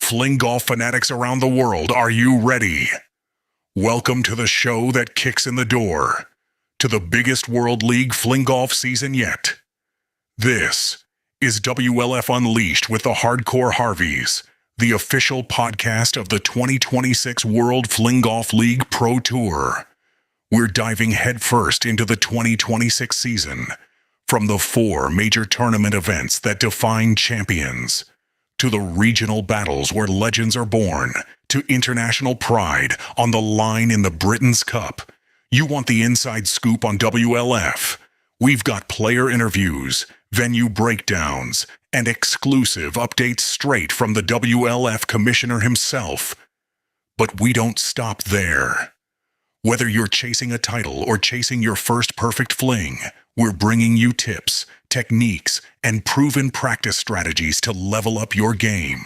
Fling golf fanatics around the world, are you ready? Welcome to the show that kicks in the door to the biggest World League fling golf season yet. This is WLF Unleashed with the Hardcore Harveys, the official podcast of the 2026 World Fling Golf League Pro Tour. We're diving headfirst into the 2026 season, from the 4 major tournament events that define champions, to the regional battles where legends are born, to international pride on the line in the Britain's Cup. You want the inside scoop on WLF? We've got player interviews, venue breakdowns, and exclusive updates straight from the WLF commissioner himself. But we don't stop there. Whether you're chasing a title or chasing your first perfect fling, we're bringing you tips, techniques, and proven practice strategies to level up your game.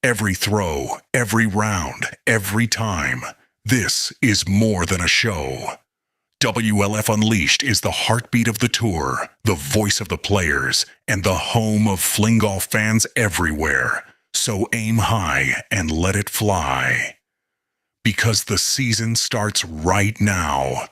Every throw, every round, every time. This is more than a show. WLF Unleashed is the heartbeat of the tour, the voice of the players, and the home of fling golf fans everywhere. So aim high and let it fly. Because the season starts right now.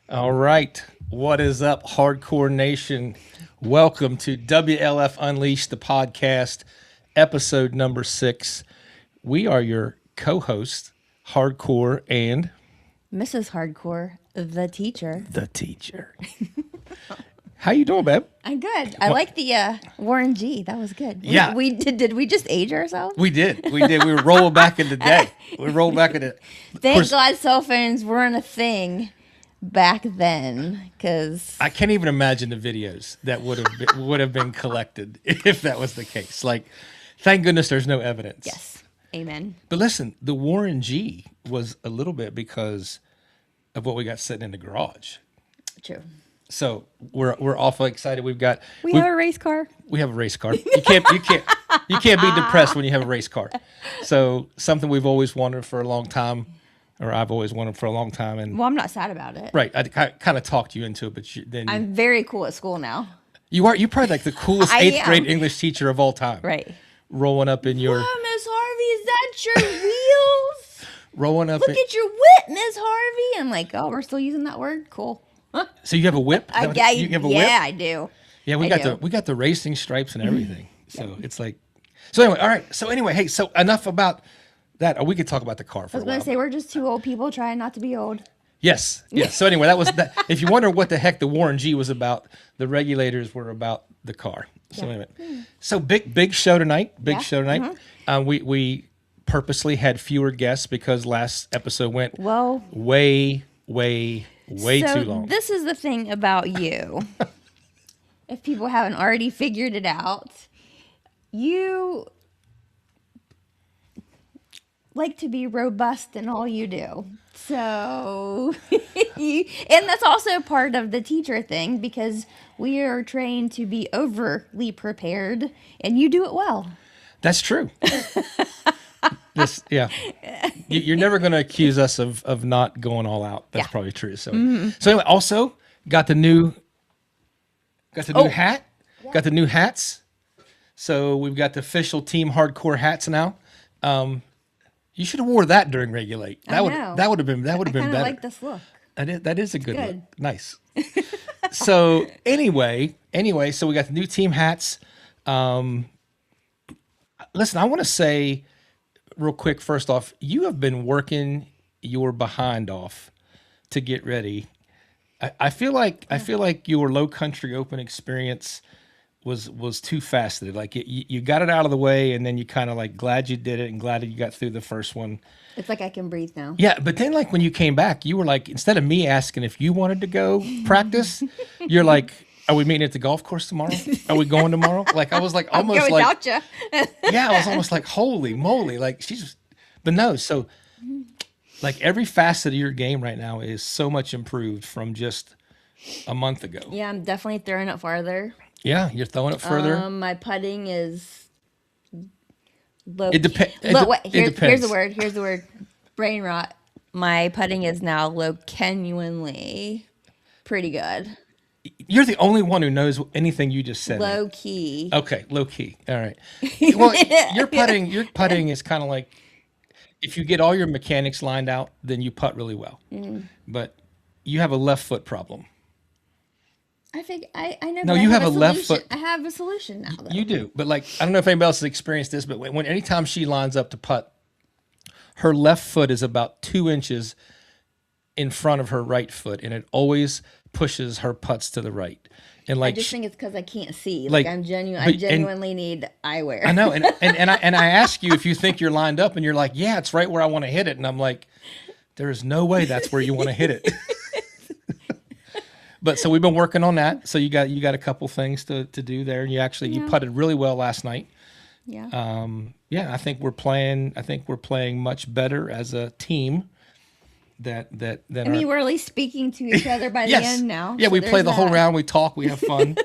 All right, what is up, Hardcore Nation? Welcome to WLF Unleashed, the podcast, episode number 6. We are your co-hosts, Hardcore and Mrs. Hardcore, the teacher. the teacher. How you doing, babe? I'm good. I like the Warren G. That was good. Yeah. We did we just age ourselves? We did. We were rolling back in the day. We rolled back in the. Thank God cell phones weren't a thing back then, because I can't even imagine the videos that would have been collected if that was the case. Like, thank goodness there's no evidence. yes, amen. But listen, the Warren G was a little bit because of what we got sitting in the garage. True. So we're awfully excited. We have a race car. We have a race car. You can't be depressed when you have a race car. So something we've always wanted for a long time, or I've always wanted for a long time. And Well, I'm not sad about it. right, I kind of talked you into it, but then I'm very cool at school now. you're probably like the coolest I 8th am. grade English teacher of all time. Right. Rolling up in your Wow, Miss Harvey, is that your wheels? rolling up. Look in, at your whip, Miss Harvey. I'm like, oh, we're still using that word? Cool. so you have a whip? Is that what- you have a whip? Yeah, I do. Yeah, we I got the racing stripes and everything. So it's like, so anyway, all right. So anyway, hey, so enough about that. Or we could talk about the car for I was a going while. to say, we're just two old people trying not to be old. Yes. So anyway, that was that. If you wonder what the heck the Warren G was about, the regulators were about the car. So anyway, so big show tonight. Big Yeah. show tonight. We purposely had fewer guests because last episode went Well, way so too long. This is the thing about you. If people haven't already figured it out, you like to be robust in all you do. So, and that's also part of the teacher thing, because we are trained to be overly prepared, and you do it well. That's true. You're never going to accuse us of not going all out. That's Yeah. probably true. So anyway, also got the new hat. Got the new hats. So we've got the official Team Hardcore hats now. You should have wore that during Regulate. I know. That would have been I better. kind of like this look. That is a good look. good. Nice. So anyway, so we got the new team hats. Listen, I want to say real quick, first off, you have been working your behind off to get ready. I feel like your Low Country Open experience was too faceted. Like you got it out of the way, and then you kind of like glad you did it and glad that you got through the first one. It's like I can breathe now. Yeah, but then like when you came back, you were like, instead of me asking if you wanted to go practice, you're like, are we meeting at the golf course tomorrow? Are we going tomorrow? Like I was like almost I'll go like, without you. yeah, I was almost like, holy moly, like she's, but no. So Like every facet of your game right now is so much improved from just a month ago. Yeah, I'm definitely throwing it farther. Yeah, you're throwing it further. My putting is low. It depends. Here's the word. Here's the word. Brain rot. My putting is now genuinely pretty good. You're the only one who knows anything you just said. Low key. Okay, low key. All right. Well, your putting is kind of like if you get all your mechanics lined out, then you putt really well. But you have a left foot problem. I think I know. No, but you I have a solution. left foot. I have a solution now. Though. You do, but like I don't know if anybody else has experienced this, but when anytime she lines up to putt, her left foot is about 2 inches in front of her right foot, and it always pushes her putts to the right. And like I just think it's because I can't see. like, I'm genuine. but- I genuinely need eyewear. I know, and I ask you if you think you're lined up, and you're like, yeah, it's right where I want to hit it, and I'm like, there is no way that's where you want to hit it. But so we've been working on that. So you got a couple things to do there, and you putted really well last night. Yeah. Yeah, I think we're playing much better as a team. Than I mean, we're at least speaking to each other by the end now. Yeah, so we play the whole that. round. We talk. We have fun.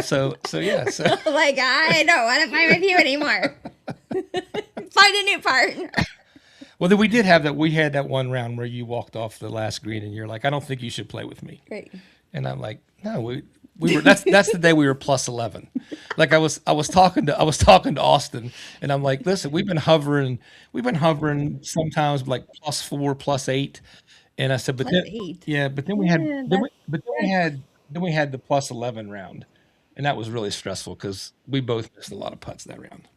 So yeah. So Like, I don't want to play with you anymore. Find a new partner. well, then we did have that. We had that one round where you walked off the last green, and you're like, I don't think you should play with me. Right. And I'm like, no, we were. That's the day we were plus 11. Like I was talking to Austin, and I'm like, listen, we've been hovering sometimes like +4, +8, and I said, but then +8. yeah, but then we had Yeah, then we had the +11 round, and that was really stressful because we both missed a lot of putts that round.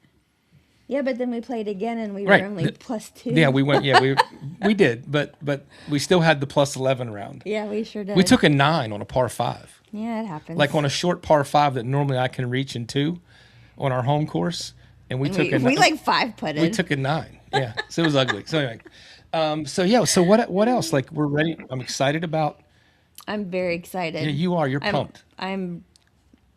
Yeah, but then we played again and we were Right. only +2. Yeah, we went. Yeah, we did, but we still had the +11 round. Yeah, we sure did. We took a 9 on a par 5. Yeah, it happens. Like on a short par 5 that normally I can reach in 2 on our home course, and we took we like 5 putted. we took a 9. Yeah, so it was ugly. So anyway, so what else? Like we're ready. I'm excited about. I'm very excited. Yeah, you are. You're pumped. I'm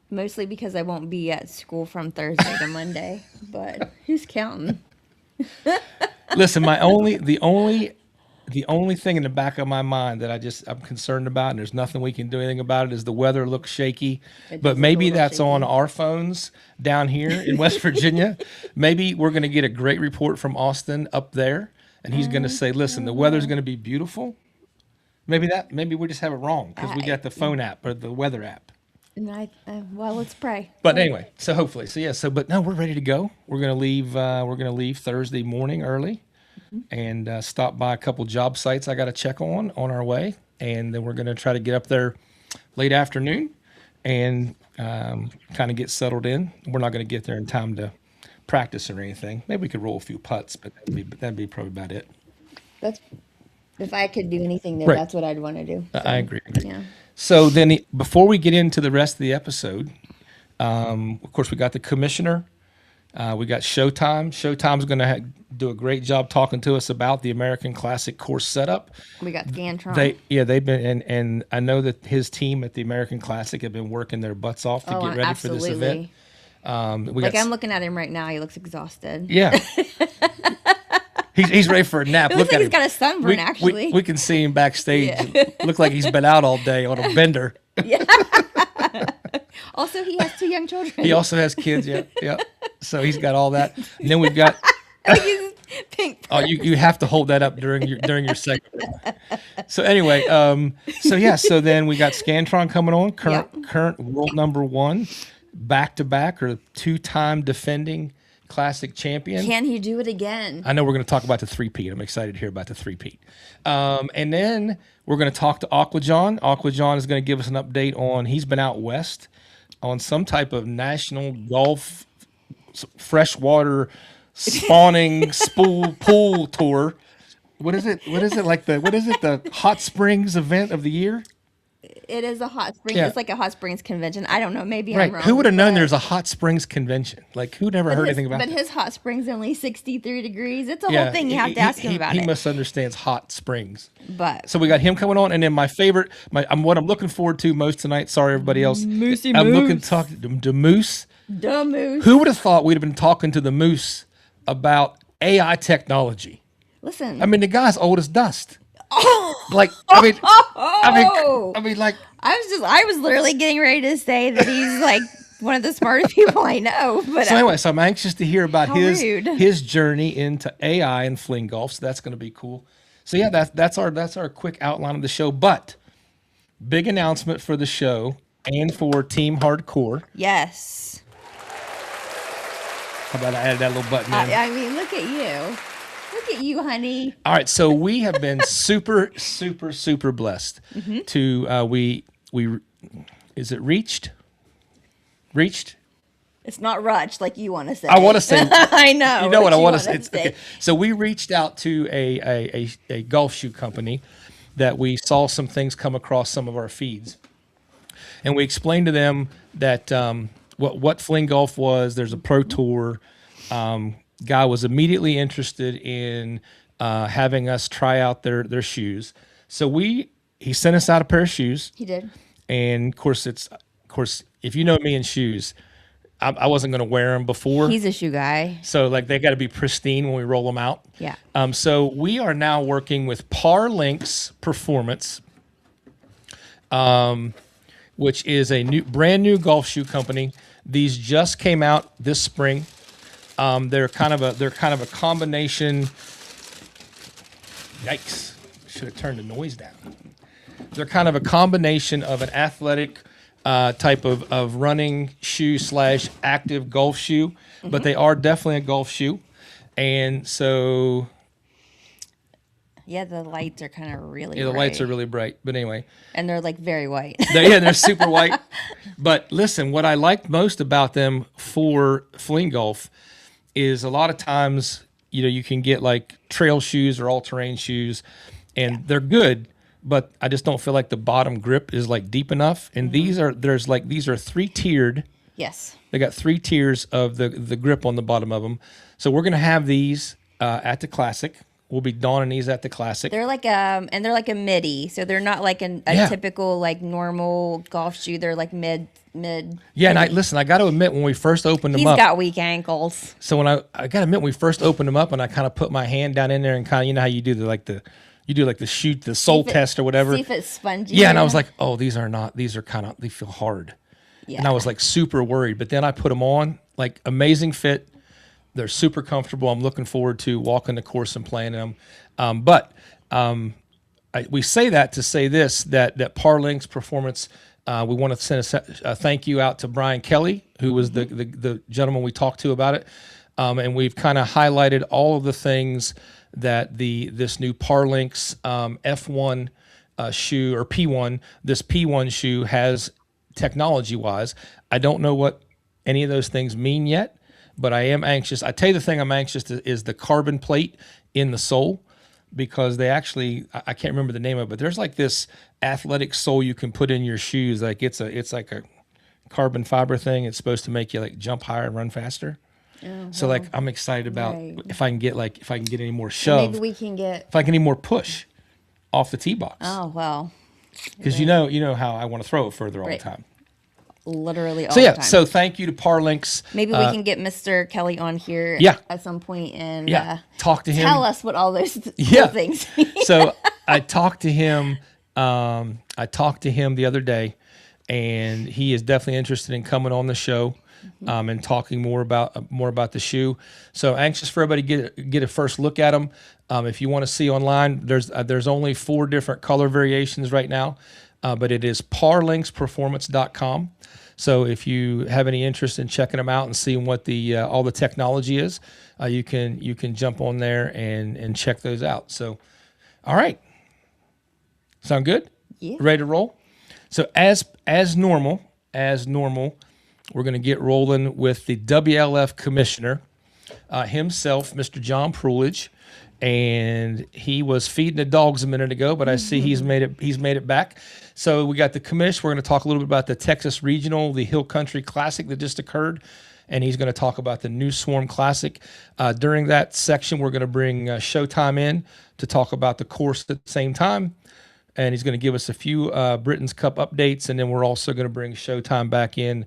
mostly because I won't be at school from Thursday to Monday, but who's counting? Listen, the only thing in the back of my mind that I'm concerned about, and there's nothing we can do anything about it, is the weather looks shaky. It But does look maybe a little that's on shaky. our phones down here in West Virginia. Maybe we're going to get a great report from Austin up there, and he's going to say, "Listen, the weather's going to be beautiful." Maybe we just have it wrong because we got the phone app or the weather app. And well, let's pray. But anyway, so hopefully, but no, we're ready to go. We're gonna leave. We're gonna leave Thursday morning early, and stop by a couple job sites I got to check on our way, and then we're gonna try to get up there late afternoon, and kind of get settled in. We're not gonna get there in time to practice or anything. Maybe we could roll a few putts, but that'd be probably about it. That's if I could do anything there, Right. that's what I'd want to do. I agree. Yeah. So then, before we get into the rest of the episode, of course, we got the commissioner. We got Showtime. Showtime's going to do a great job talking to us about the American Classic course setup. We got Scantron. They've been, and I know that his team at the American Classic have been working their butts off to get ready for this event. I'm looking at him right now. He looks exhausted. Yeah. He's ready for a nap. It looks like at he's him. got a sunburn, actually. We can see him backstage. Look like he's been out all day on a bender. Also, he has 2 young children. He also has kids. Yeah. So he's got all that. And then we've got. He's pink. Oh, you have to hold that up during your segment. So anyway, so then we got Scantron coming on, current world number 1, back-to-back or 2-time defending classic champion. Can he do it again? I know we're going to talk about the three-peat. I'm excited to hear about the three-peat. And then we're going to talk to Aquajon. Aquajon is going to give us an update on, he's been out west on some type of national golf freshwater spawning pool tour. What is it? The hot springs event of the year? It is a hot springs. Yeah. It's like a hot springs convention. I don't know. Maybe Right. I'm wrong. Who would have known but- there's a hot springs convention? Like, who never heard anything about But that? his hot springs only 63 degrees. It's a whole thing. You have to ask him about he it. misunderstands hot springs. But So we got him coming on, and then my favorite, what I'm looking forward to most tonight. Sorry, everybody else. Moosey I'm looking Moose. to talk to Moose. the moose. Who would have thought we'd have been talking to the Moose about AI technology? Listen. I mean, the guy's old as dust. Oh, Like, like, I was literally getting ready to say that he's like one of the smartest people I know. But so anyway, so I'm anxious to hear about How rude. his journey into AI and fling golf. So that's going to be cool. So yeah, that's our quick outline of the show. But big announcement for the show and for Team Hardcore. yes, How about I added that little button in? I mean, look at you, honey. All right, so we have been super blessed to we is it reached? It's not Rutch like you want to say. I want to say. I know. You know what I want to say. wanna It's, okay. So we reached out to a golf shoe company that we saw some things come across some of our feeds, and we explained to them that what Fling Golf was. There's a pro tour. Guy was immediately interested in having us try out their shoes. So he sent us out a pair of shoes, He did. and of course if you know me in shoes, I wasn't going to wear them before. He's a shoe guy. So like they got to be pristine when we roll them out. Yeah. So we are now working with Links Performance, which is a brand new golf shoe company. These just came out this spring. They're kind of a combination. Yikes! Should have turned the noise down. They're kind of a combination of an athletic type of running shoe / active golf shoe, but they are definitely a golf shoe. And so, Yeah, the lights are kind of really. the bright. lights are really bright. But anyway, and they're like very white. they're super white. But listen, what I like most about them for fling golf is a lot of times, you can get like trail shoes or all-terrain shoes, and they're good, but I just don't feel like the bottom grip is like deep enough. And these are 3-tiered. Yes. They got 3 tiers of the grip on the bottom of them. So we're gonna have these at the Classic. We'll be donning these at the Classic. They're like they're like a midi, so they're not like a typical like normal golf shoe. They're like mid. Yeah, and I got to admit, when we first opened them He's up, got weak ankles. so when I got to admit, when we first opened them up, and I kind of put my hand down in there and kind of, how you do the sole test or whatever. See if it's spongy. Yeah, and I was like, oh, these are kind of, they feel hard. Yeah. And I was like super worried, but then I put them on, like amazing fit. They're super comfortable. I'm looking forward to walking the course and playing them. We say that to say this, that Links Performance, we want to send a thank you out to Brian Kelly, who was the gentleman we talked to about it. And we've kind of highlighted all of the things that this new Links F1 shoe, or P1, this P1 shoe has technology-wise. I don't know what any of those things mean yet, but I am anxious. I tell you, the thing I'm anxious to is the carbon plate in the sole, because they actually, I can't remember the name of it, but there's like this athletic sole you can put in your shoes. Like it's like a carbon fiber thing. It's supposed to make you like jump higher and run faster. So like I'm excited about if I can get any more shove. Maybe we can get. If I can get any more push off the tee box. Oh well. Because you know how I want to throw it further all the time. Literally all So the yeah, time. so thank you to Links. Maybe we can get Mr. Kelly on here at some point and talk to him. Tell us what all those things mean. So I talked to him. The other day, and he is definitely interested in coming on the show and talking more about the shoe. So anxious for everybody to get a first look at them. If you want to see online, there's only 4 different color variations right now, but it is parlinksperformance.com. So if you have any interest in checking them out and seeing what all the technology is, you can jump on there and check those out. So, all right, sound good? Yeah. Ready to roll? So as normal, we're going to get rolling with the WLF commissioner himself, Mr. John Prulidge, and he was feeding the dogs a minute ago, but I see he's made it back. So we got the commish. We're going to talk a little bit about the Texas Regional, the Hill Country Classic that just occurred, and he's going to talk about the New Swarm Classic. During that section, we're going to bring Showtime in to talk about the course at the same time, and he's going to give us a few Britain's Cup updates, and then we're also going to bring Showtime back in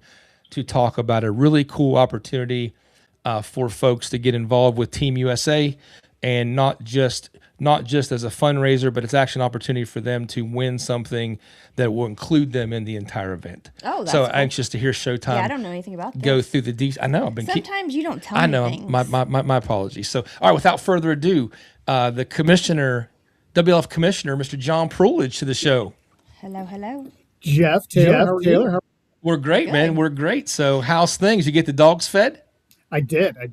to talk about a really cool opportunity for folks to get involved with Team USA and not just as a fundraiser, but it's actually an opportunity for them to win something that will include them in the entire event. Oh, that's so cool. anxious to hear Showtime. Yeah, I don't know anything about Go this. through the details. I know. I've been. Sometimes you don't tell I me know. things. My apologies. So, all right. Without further ado, the commissioner, WLF commissioner, Mr. John Prulidge, to the show. Hello. Jeff Taylor, how are you? We're great, Good. man. We're great. So, how's things? You get the dogs fed? I did. I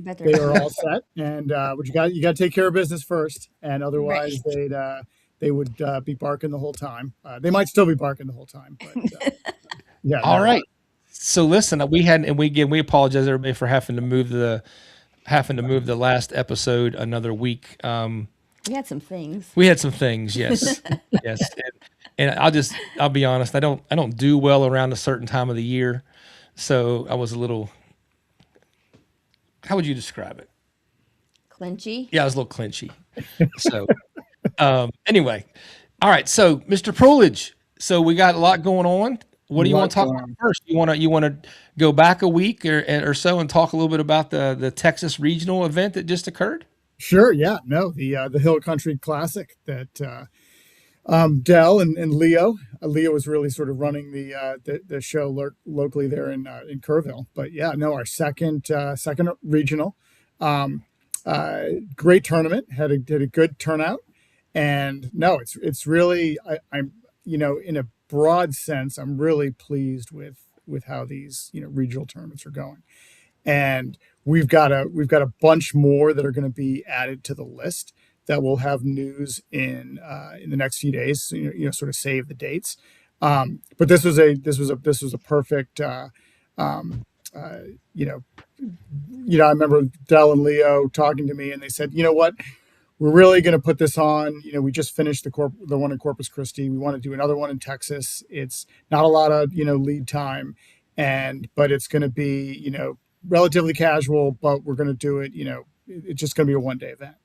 bet They are all set, and but you got to take care of business first, and otherwise they would be barking the whole time. They might still be barking the whole time, but yeah. All right. So listen, we apologize everybody for having to move the last episode another week. We had some things. Yes, yes. And I'll be honest. I don't do well around a certain time of the year, so I was a little. How would you describe it? Clinchy. Yeah, I was a little clinchy. So, anyway, all right. So, Mr. Prulidge, so we got a lot going on. What do you want to talk about first? You want to go back a week or so and talk a little bit about the Texas regional event that just occurred? Sure. Yeah. No. The Hill Country Classic that Dell and Leo was really sort of running the show locally there in Kerrville. But yeah, no, our second regional, great tournament, had a good turnout, and no, it's really I'm in a broad sense, I'm really pleased with how these regional tournaments are going, and we've got a bunch more that are going to be added to the list that will have news in the next few days. So, sort of save the dates. But this was a perfect. I remember Dell and Leo talking to me, and they said, "You know what? We're really going to put this on. We just finished the one in Corpus Christi. We want to do another one in Texas. It's not a lot of lead time, but it's going to be relatively casual. But we're going to do it. It's just going to be a one-day event."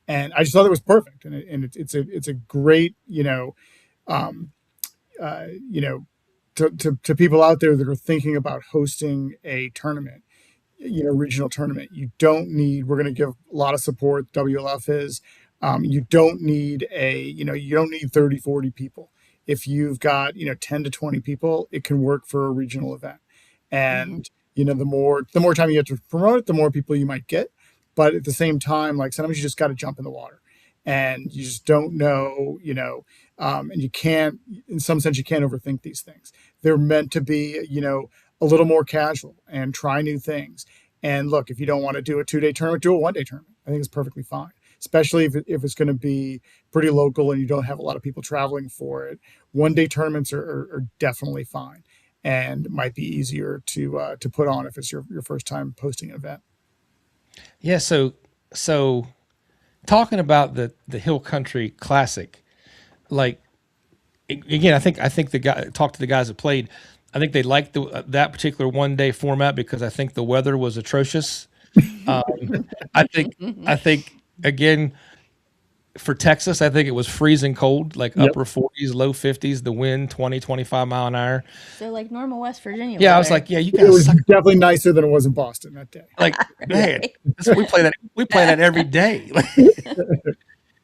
And I just thought it was perfect, and it's a great to people out there that are thinking about hosting a tournament, regional tournament. You don't need. We're going to give a lot of support. WLF is. You don't need you don't need 30, 40 people. If you've got 10 to 20 people, it can work for a regional event. And the more time you have to promote it, the more people you might get. But at the same time, like sometimes you just got to jump in the water, and you just don't know, and you can't, in some sense, you can't overthink these things. They're meant to be, a little more casual and try new things. And look, if you don't want to do a 2-day tournament, do a 1-day tournament. I think it's perfectly fine, especially if it's going to be pretty local and you don't have a lot of people traveling for it. 1-day tournaments are definitely fine and might be easier to put on if it's your first time posting an event. Yeah, so talking about the Hill Country Classic, like again, I think the guy talked to the guys that played. I think they liked that particular 1-day format because I think the weather was atrocious. I think again for Texas, I think it was freezing cold, like upper 40s, low 50s, the wind 20, 25 mile an hour. So like normal West Virginia. Yeah, weather. I was like, yeah, you It guys was suck. definitely nicer than it was in Boston that day. Like, man, we play that every day.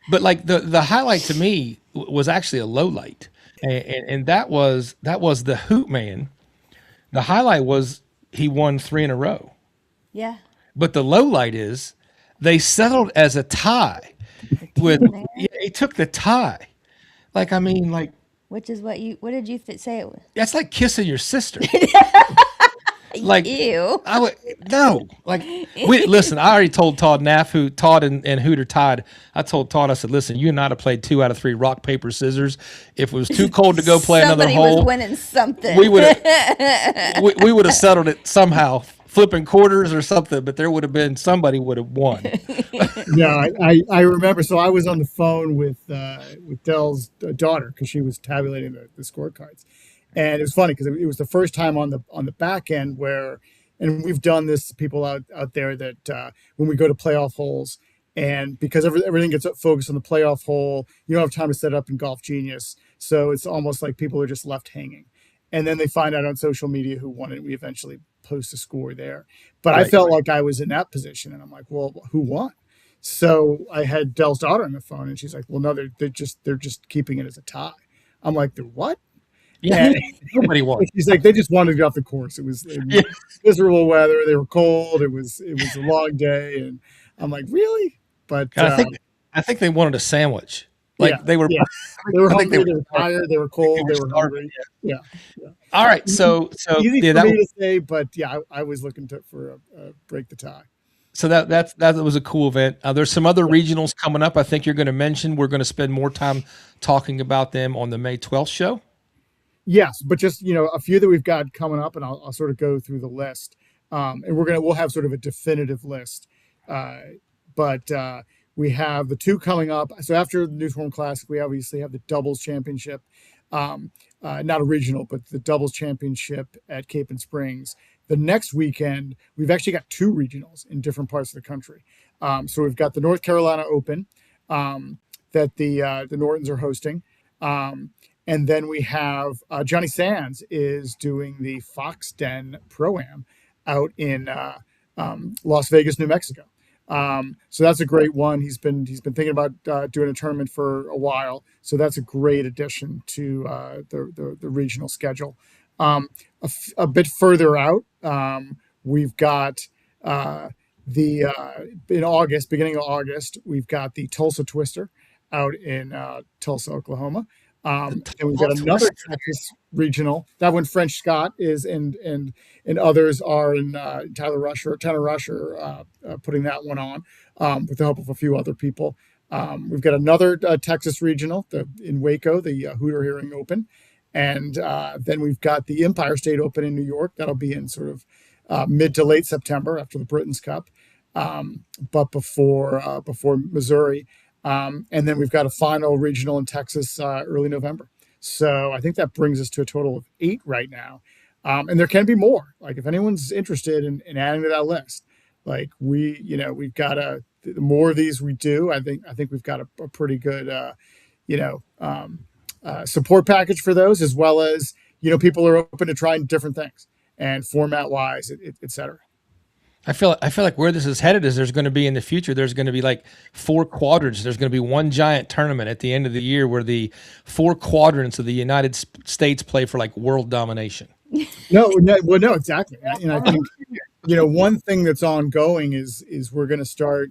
But like the highlight to me was actually a low light, and that was the Hoot Man. The highlight was he won 3 in a row. Yeah. But the low light is they settled as a tie with he took the tie. Like, I mean, like, Which is what did you say it was? that's like kissing your sister. Like, Ew. I would no. Like, listen. I already told Todd Naff, Todd and Hooter tied. I told Todd, I said, listen, you and I have played 2 out of 3 rock paper scissors. If it was too cold to go play another Somebody hole, was winning something. we would have settled it somehow, flipping quarters or something. But there would have been somebody would have won. Yeah, I remember. So I was on the phone with Dell's daughter because she was tabulating the scorecards, and it was funny because it was the first time on the back end where, and we've done this to people out there that when we go to playoff holes, and because everything gets focused on the playoff hole, you don't have time to set it up in Golf Genius, so it's almost like people are just left hanging, and then they find out on social media who won it. We eventually post a score there, but right, I felt like I was in that position, and I'm like, well, who won? So I had Dell's daughter on the phone, and she's like, "Well, no, they're just keeping it as a tie." I'm like, "They're what?" Yeah, And nobody won. she's like, "They just wanted to get off the course. It was Yeah, miserable weather. They were cold. It was a long day." And I'm like, "Really?" But and I think they wanted a sandwich. yeah, Like they were. yeah, they were I think they hungry. were. They were tired. They were I think they cold. were They were starving. hungry. Yeah, yeah. All right, Easy, so easy yeah, for me to say, but yeah, I was looking for a break the tie. that was a cool event. There's some other regionals coming up. I think you're going to mention. We're going to spend more time talking about them on the May 12th show. Yes, but just a few that we've got coming up, and I'll sort of go through the list, and we'll have sort of a definitive list, uh, but we have the two coming up. So after the Newsworm Classic, we obviously have the doubles championship, not a regional, but the doubles championship at Cape and Springs. The next weekend, we've actually got two regionals in different parts of the country. So we've got the North Carolina Open that the Nortons are hosting. And then we have Johnny Sands is doing the Fox Den Pro-Am out in Las Vegas, New Mexico. So that's a great one. He's been thinking about doing a tournament for a while. So that's a great addition to the regional schedule. A bit further out, we've got in August, beginning of August, we've got the Tulsa Twister out in Tulsa, Oklahoma. And we've got another Texas regional. That one, French Scott is, and others are in Tanner Rusher, putting that one on with the help of a few other people. We've got another Texas regional in Waco, the Hooter Hearing Open, and then we've got the Empire State Open in New York. That'll be in sort of mid to late September after the Britons Cup, but before Missouri. And then we've got a final regional in Texas early November. So I think that brings us to a total of 8 right now. And there can be more. Like if anyone's interested in adding to that list, like we've got the more of these we do, I think we've got a pretty good, support package for those, as well as, people are open to trying different things and format wise, et cetera. I feel like where this is headed is there's going to be in the future, there's going to be like 4 quadrants. There's going to be one giant tournament at the end of the year where the 4 quadrants of the United States play for like world domination. No, exactly. And I think, one thing that's ongoing is we're going to start,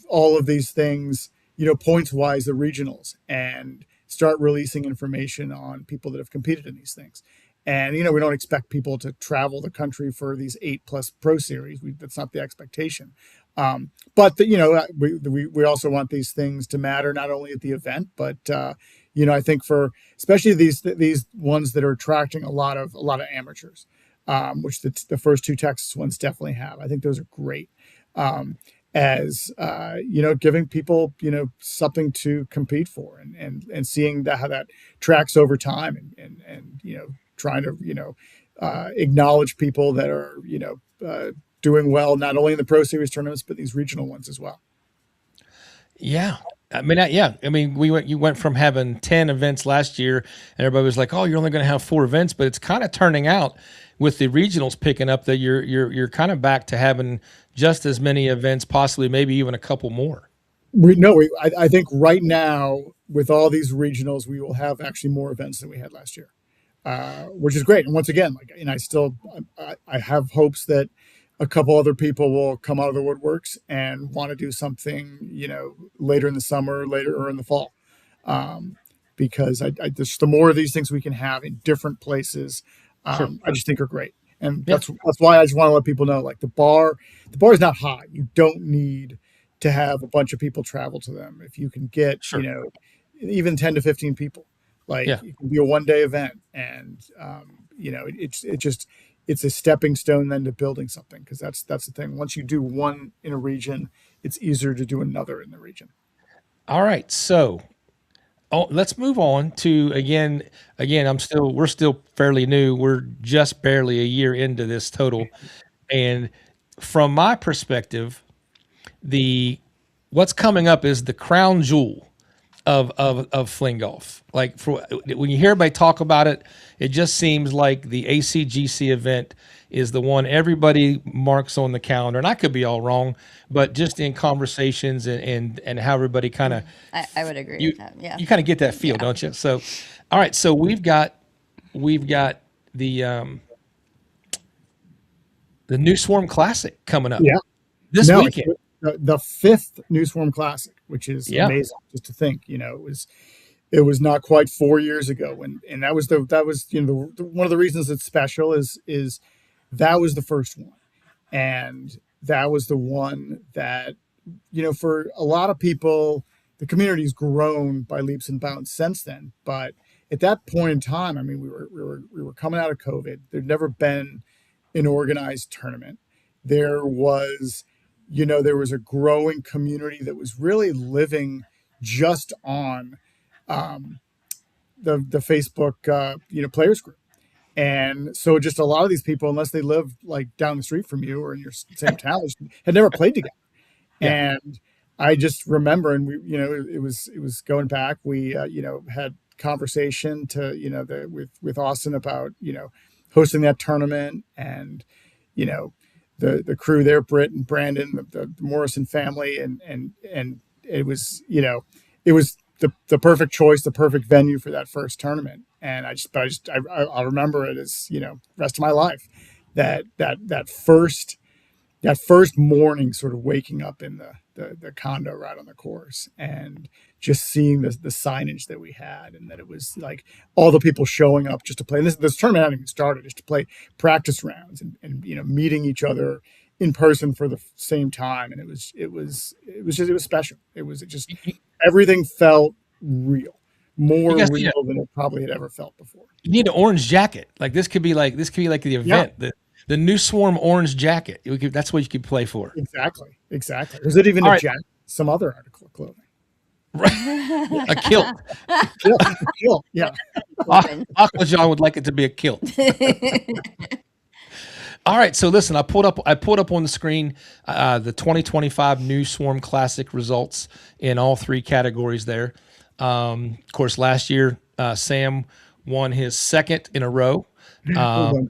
all of these things, points wise, the regionals, and start releasing information on people that have competed in these things. And, we don't expect people to travel the country for these 8+ pro series. That's not the expectation. But we also want these things to matter, not only at the event, but, I think for especially these ones that are attracting a lot of amateurs, which the first 2 Texas ones definitely have. I think those are great. As giving people something to compete for, and seeing how that tracks over time, and trying to acknowledge people that are doing well, not only in the Pro Series tournaments but these regional ones as well. Yeah. I mean, you went from having 10 events last year, and everybody was like, "Oh, you're only going to have 4 events," but it's kind of turning out with the regionals picking up that you're kind of back to having just as many events, possibly maybe even a couple more. I think right now with all these regionals, we will have actually more events than we had last year, which is great. And once again, I have hopes that a couple other people will come out of the woodworks and want to do something, later in the summer, later or in the fall. Because just the more of these things we can have in different places, Sure. I just think are great. And that's why I just want to let people know, like the bar is not high. You don't need to have a bunch of people travel to them. If you can get, even 10 to 15 people, it can be a one-day event. And, it's a stepping stone then to building something. Cause that's the thing. Once you do one in a region, it's easier to do another in the region. All right. So let's move on to again, we're still fairly new. We're just barely a year into this total. And from my perspective, what's coming up is the crown jewel of fling golf. Like for when you hear everybody talk about it, it just seems like the ACGC event is the one everybody marks on the calendar. And I could be all wrong, but just in conversations and how everybody kind of I would agree you with that. Yeah. you kind of get that feel, don't you? So, all right. So we've got the New Swarm Classic coming up Yeah. this No, weekend. the fifth New Swarm Classic, which is Yeah. amazing just to think. It was not quite 4 years ago and that was one of the reasons it's special is that was the first one, and that was the one that for a lot of people the community's grown by leaps and bounds since then. But at that point in time, I mean, we were coming out of COVID. There'd never been an organized tournament. There was a growing community that was really living just on the Facebook players group. And so just a lot of these people, unless they live like down the street from you or in your same town, had never played together. Yeah. And I just remember, and it was going back. We had conversation with Austin about hosting that tournament, and the crew there, Britt and Brandon, the Morrison family, and it was the perfect choice, the perfect venue for that first tournament. And I'll remember it as rest of my life, that first morning, sort of waking up in the condo right on the course and just seeing the signage that we had, and that it was like all the people showing up just to play. And this tournament hadn't even started, just to play practice rounds and meeting each other in person for the same time. And it was special. It was just everything felt real, more real than it probably had ever felt before. You need an orange jacket. Like this could be like the event. Yeah. The New Swarm orange jacket. That's what you could play for. Exactly. Was it even a jacket? Some other article of clothing. Right. A kilt. Kilt. Yeah. Aqua John would like it to be a kilt. All right. So listen, I pulled up on the screen the 2025 New Swarm Classic results in all three categories there. Of course, last year Sam won his second in a row. And I'm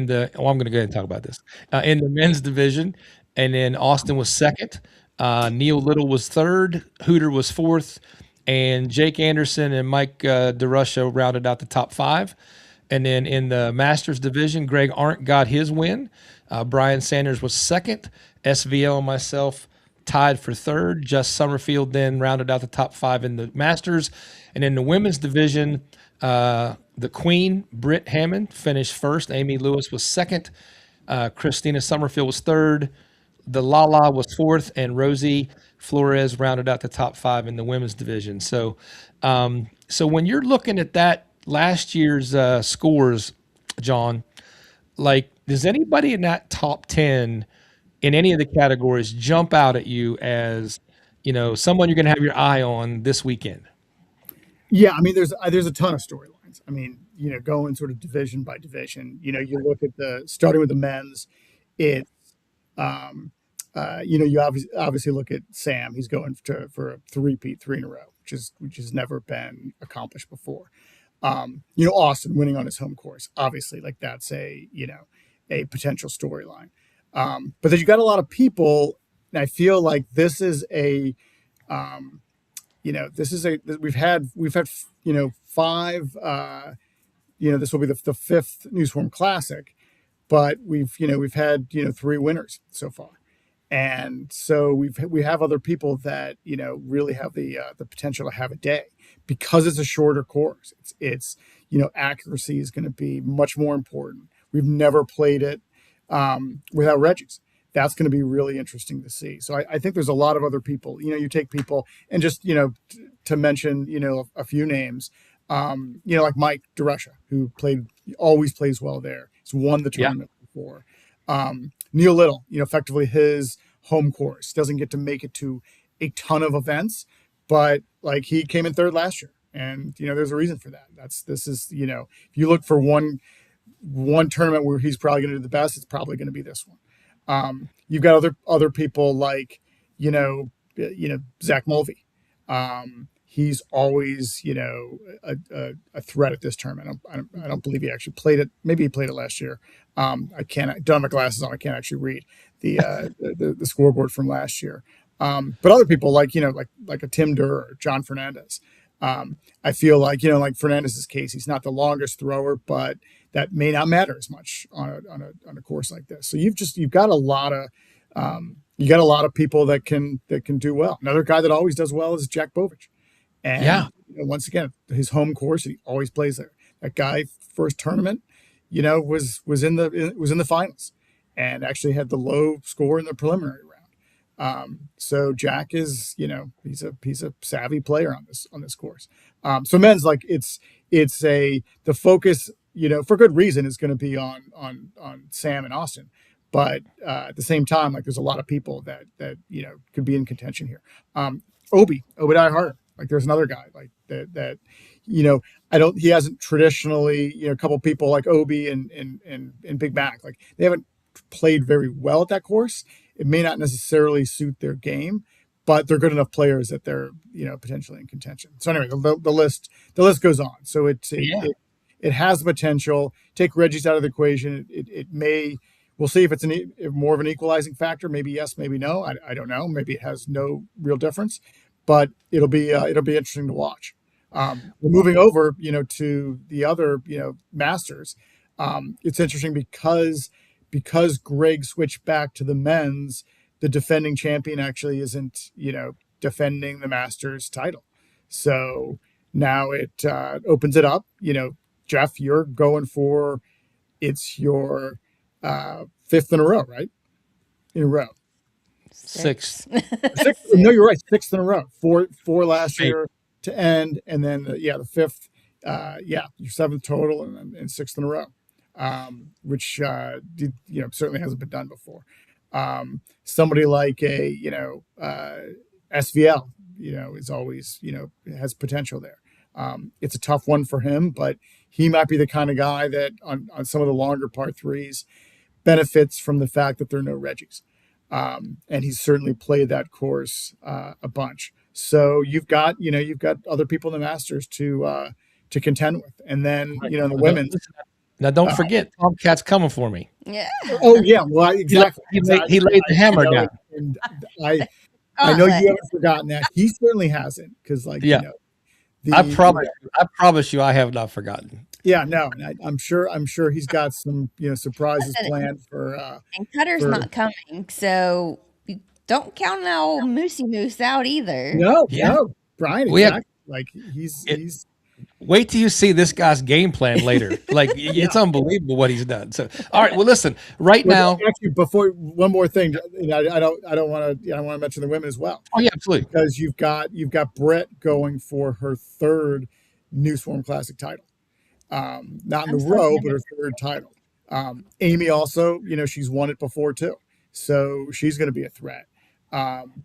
going to go ahead and talk about this in the men's division, and then Austin was second. Neil Little was third. Hooter was fourth, and Jake Anderson and Mike DeRusha rounded out the top five. And then in the Masters division, Greg Arndt got his win. Brian Sanders was second. SVL and myself tied for third. Just Summerfield then rounded out the top five in the Masters. And in the women's division, the Queen, Britt Hammond, finished first. Amy Lewis was second. Christina Summerfield was third. The Lala was fourth. And Rosie Flores rounded out the top five in the women's division. So when you're looking at that last year's scores, John, like, does anybody in that top 10 in any of the categories jump out at you as, someone you're going to have your eye on this weekend? Yeah, I mean, there's a ton of storylines. I mean, going sort of division by division. You look at starting with the men's. It's you obviously look at Sam. He's going for a three-peat, three in a row, which has never been accomplished before. Austin winning on his home course, obviously, like that's a potential storyline. But then you got a lot of people, and I feel like this is we've had five. This will be the fifth New Swarm Classic, but we've had three winners so far, and so we have other people that really have the potential to have a day because it's a shorter course. It's accuracy is going to be much more important. We've never played it without Reggies. That's going to be really interesting to see. So I think there's a lot of other people. You take people, and just to mention a few names, like Mike DeRusha, who always plays well there. He's won the tournament before. Neil Little, effectively his home course, doesn't get to make it to a ton of events, but like he came in third last year, and there's a reason for that. If you look for one tournament where he's probably going to do the best, it's probably going to be this one. You've got other people like Zach Mulvey, He's always, a threat at this tournament. I don't believe he actually played it. Maybe he played it last year. I don't have my glasses on. I can't actually read the scoreboard from last year. But other people like a Tim Durr or John Fernandez. I feel like Fernandez's case, he's not the longest thrower, but that may not matter as much on a course like this. So you've got a lot of people that can do well. Another guy that always does well is Jack Bovich. And once again, his home course, he always plays there. That guy, first tournament, was in the finals, and actually had the low score in the preliminary round. So Jack is, he's a savvy player on this course. So men's, like, the focus, for good reason, is going to be on Sam and Austin. But at the same time, like, there's a lot of people that could be in contention here. Obadiah Harder. Like, there's another guy like that he hasn't traditionally, a couple people like Obi and Big Mac, like, they haven't played very well at that course. It may not necessarily suit their game, but they're good enough players that they're, potentially in contention. So anyway, the list goes on. So it has the potential. Take Reggie's out of the equation. We'll see if it's more of an equalizing factor. Maybe yes, maybe no. I don't know. Maybe it has no real difference, but it'll be interesting to watch. We're moving over, to the other, Masters. It's interesting because Greg switched back to the men's. The defending champion actually isn't, defending the Masters title. So now it opens it up. Jeff, you're going for, it's your fifth in a row, right? In a row. Sixth. No, you're right. Sixth in a row. Four last year to end, and then the fifth. Your seventh total, and sixth in a row, which certainly hasn't been done before. Somebody like a SVL, is always has potential there. It's a tough one for him, but he might be the kind of guy that on some of the longer par threes benefits from the fact that there are no Reggies. And he's certainly played that course a bunch. So you've got other people in the Masters to contend with, and then in the women's. Now don't forget, Tomcat's coming for me. Yeah. Oh yeah, well, exactly. He laid the hammer down. And I know you haven't forgotten that. He certainly hasn't, because I promise you, I have not forgotten. Yeah, no, I'm sure he's got some surprises planned for. And Cutter's not coming, so you don't count old Moosey Moose out either. No, Brian. Exactly. He's. Wait till you see this guy's game plan later. Like, it's unbelievable what he's done. So, all right. Well, listen. Now, actually, before one more thing, I don't want to mention the women as well. Oh yeah, absolutely. Because you've got Brett going for her third New Swarm Classic title. Not in a row, but her third title. Amy also, she's won it before too, so she's going to be a threat.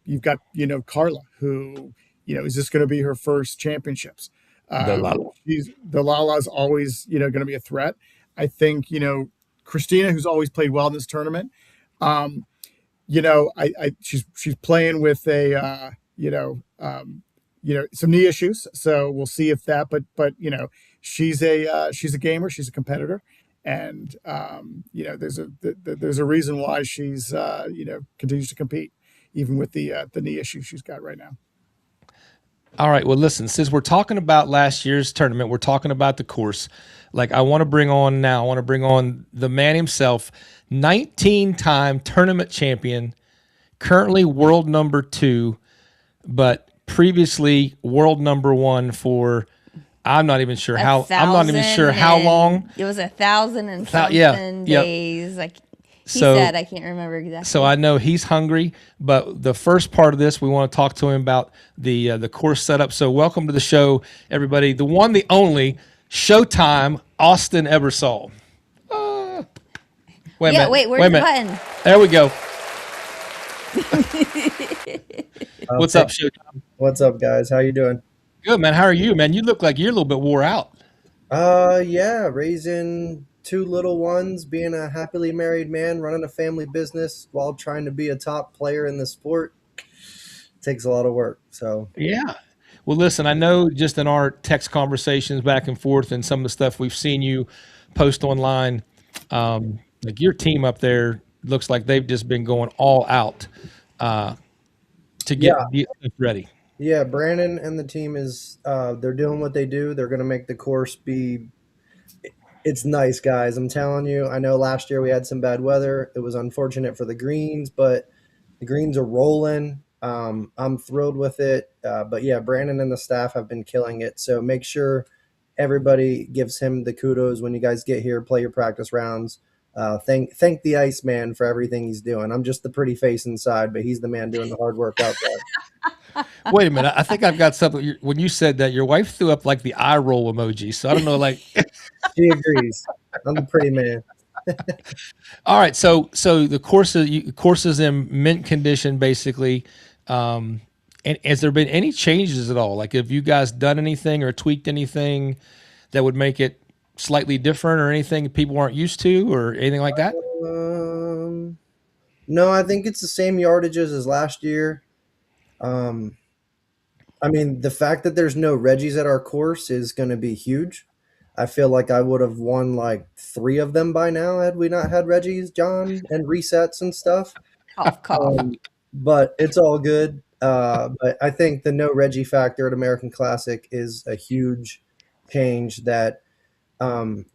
You've got Carla, who is this going to be her first championships? The Lala's always going to be a threat. I think Christina, who's always played well in this tournament. She's playing with some knee issues, so we'll see if that. But she's a gamer, she's a competitor, and there's a reason why she's continues to compete even with the knee issue she's got right now. All right. Well, listen, since we're talking about last year's tournament, we're talking about the course. Like, I want to bring on the man himself, 19-time tournament champion, currently world number 2, but previously world number 1 for I'm not even sure how long. It was 1,000 and something days. Like he said, I can't remember exactly. So I know he's hungry, but the first part of this, we want to talk to him about the course setup. So welcome to the show, everybody. The one, the only, Showtime, Austin Ebersol. Wait a minute. Where's the button? There we go. What's up, Showtime? What's up, guys? How you doing? Good, man. How are you, man? You look like you're a little bit wore out. Yeah, raising 2 little ones, being a happily married man, running a family business while trying to be a top player in the sport takes a lot of work. So yeah. Well, listen, I know just in our text conversations back and forth and some of the stuff we've seen you post online, like your team up there looks like they've just been going all out to Yeah, get stuff ready. yeah. Brandon and the team is they're doing what they do. They're going to make the course be. It's nice, guys. I'm telling you. I know last year we had some bad weather. It was unfortunate for the greens, but the greens are rolling. I'm thrilled with it. But yeah, Brandon and the staff have been killing it. So make sure everybody gives him the kudos when you guys get here, play your practice rounds. Thank the Iceman for everything he's doing. I'm just the pretty face inside, but he's the man doing the hard work out there. Wait a minute. I think I've got something. When you said that, your wife threw up like the eye roll emoji. So I don't know, like, She agrees. I'm the pretty man. all right. So the course is in mint condition, basically. And has there been any changes at all? Like, have you guys done anything or tweaked anything that would make it slightly different, or anything people aren't used to, or anything like that? Um, no, I think it's the same yardages as last year. Um, I mean, the fact that there's no Reggies at our course is going to be huge. I feel like I would have won like three of them by now had we not had Reggies, John, and resets and stuff. Cough, cough. But it's all good. But I think the no Reggie factor at American Classic is a huge change that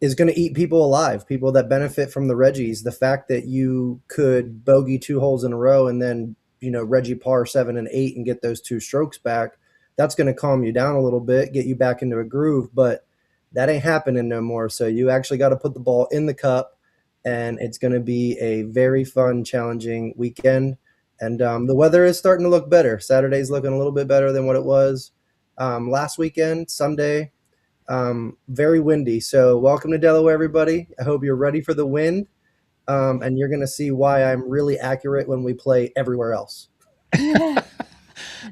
is going to eat people alive, people that benefit from the Reggies. The fact that you could bogey two holes in a row and then, Reggie par 7 and 8 and get those two strokes back, that's going to calm you down a little bit, get you back into a groove. But that ain't happening no more. So you actually got to put the ball in the cup, and it's going to be a very fun, challenging weekend. And the weather is starting to look better. Saturday's looking a little bit better than what it was last weekend. Sunday, very windy. So welcome to Delaware, everybody. I hope you're ready for the wind, and you're going to see why I'm really accurate when we play everywhere else.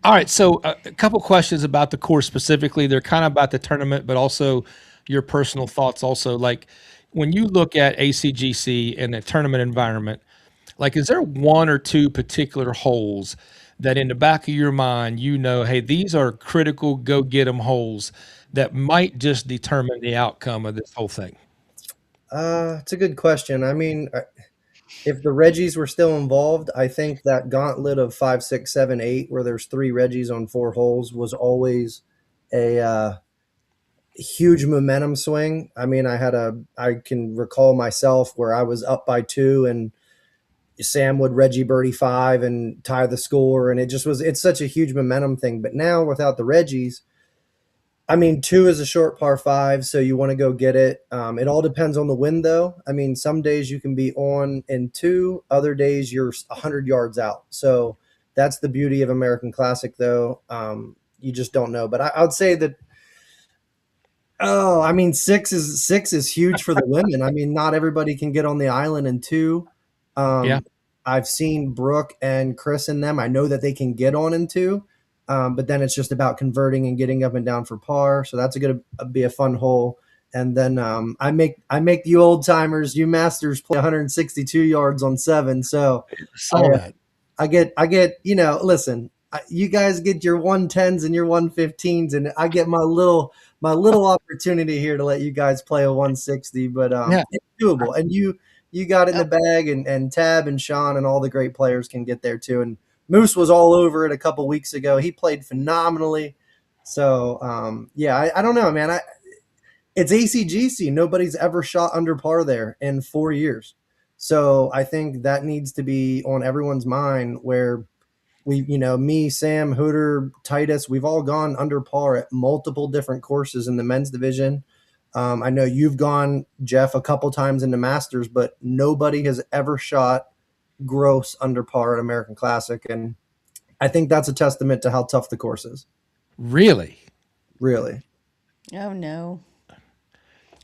All right. So a couple questions about the course specifically. They're kind of about the tournament, but also your personal thoughts. Also, like when you look at ACGC and the tournament environment, like, is there one or two particular holes that in the back of your mind, hey, these are critical, go get 'em holes that might just determine the outcome of this whole thing? It's a good question. I mean, if the Reggies were still involved, I think that gauntlet of 5, 6, 7, 8, where there's three Reggies on four holes, was always a huge momentum swing. I mean, I can recall myself where I was up by two and Sam would Reggie birdie 5 and tie the score. And it's such a huge momentum thing. But now without the Reggies, I mean, 2 is a short par 5, so you want to go get it. It all depends on the wind, though. I mean, some days you can be on in 2, other days you're 100 yards out. So that's the beauty of American Classic, though. You just don't know. But I would say that, I mean, 6 is huge for the women. I mean, not everybody can get on the island in 2. Yeah. I've seen Brooke and Chris in them. I know that they can get on in 2. But then it's just about converting and getting up and down for par. So that's going to be a fun hole. And then I make the old timers, you masters, play 162 yards on 7. So Saw that. I get listen, you guys get your 110s and your 115s, and I get my little opportunity here to let you guys play a 160. But Yeah. it's doable, and you got it in the bag, and Tab and Sean and all the great players can get there too. And Moose was all over it a couple weeks ago. He played phenomenally. So, I don't know, man. It's ACGC. Nobody's ever shot under par there in 4 years. So I think that needs to be on everyone's mind where we, me, Sam, Hooter, Titus, we've all gone under par at multiple different courses in the men's division. I know you've gone, Jeff, a couple times in the Masters, but nobody has ever shot gross under par at American Classic, and I think that's a testament to how tough the course is. Really? Really. Oh no.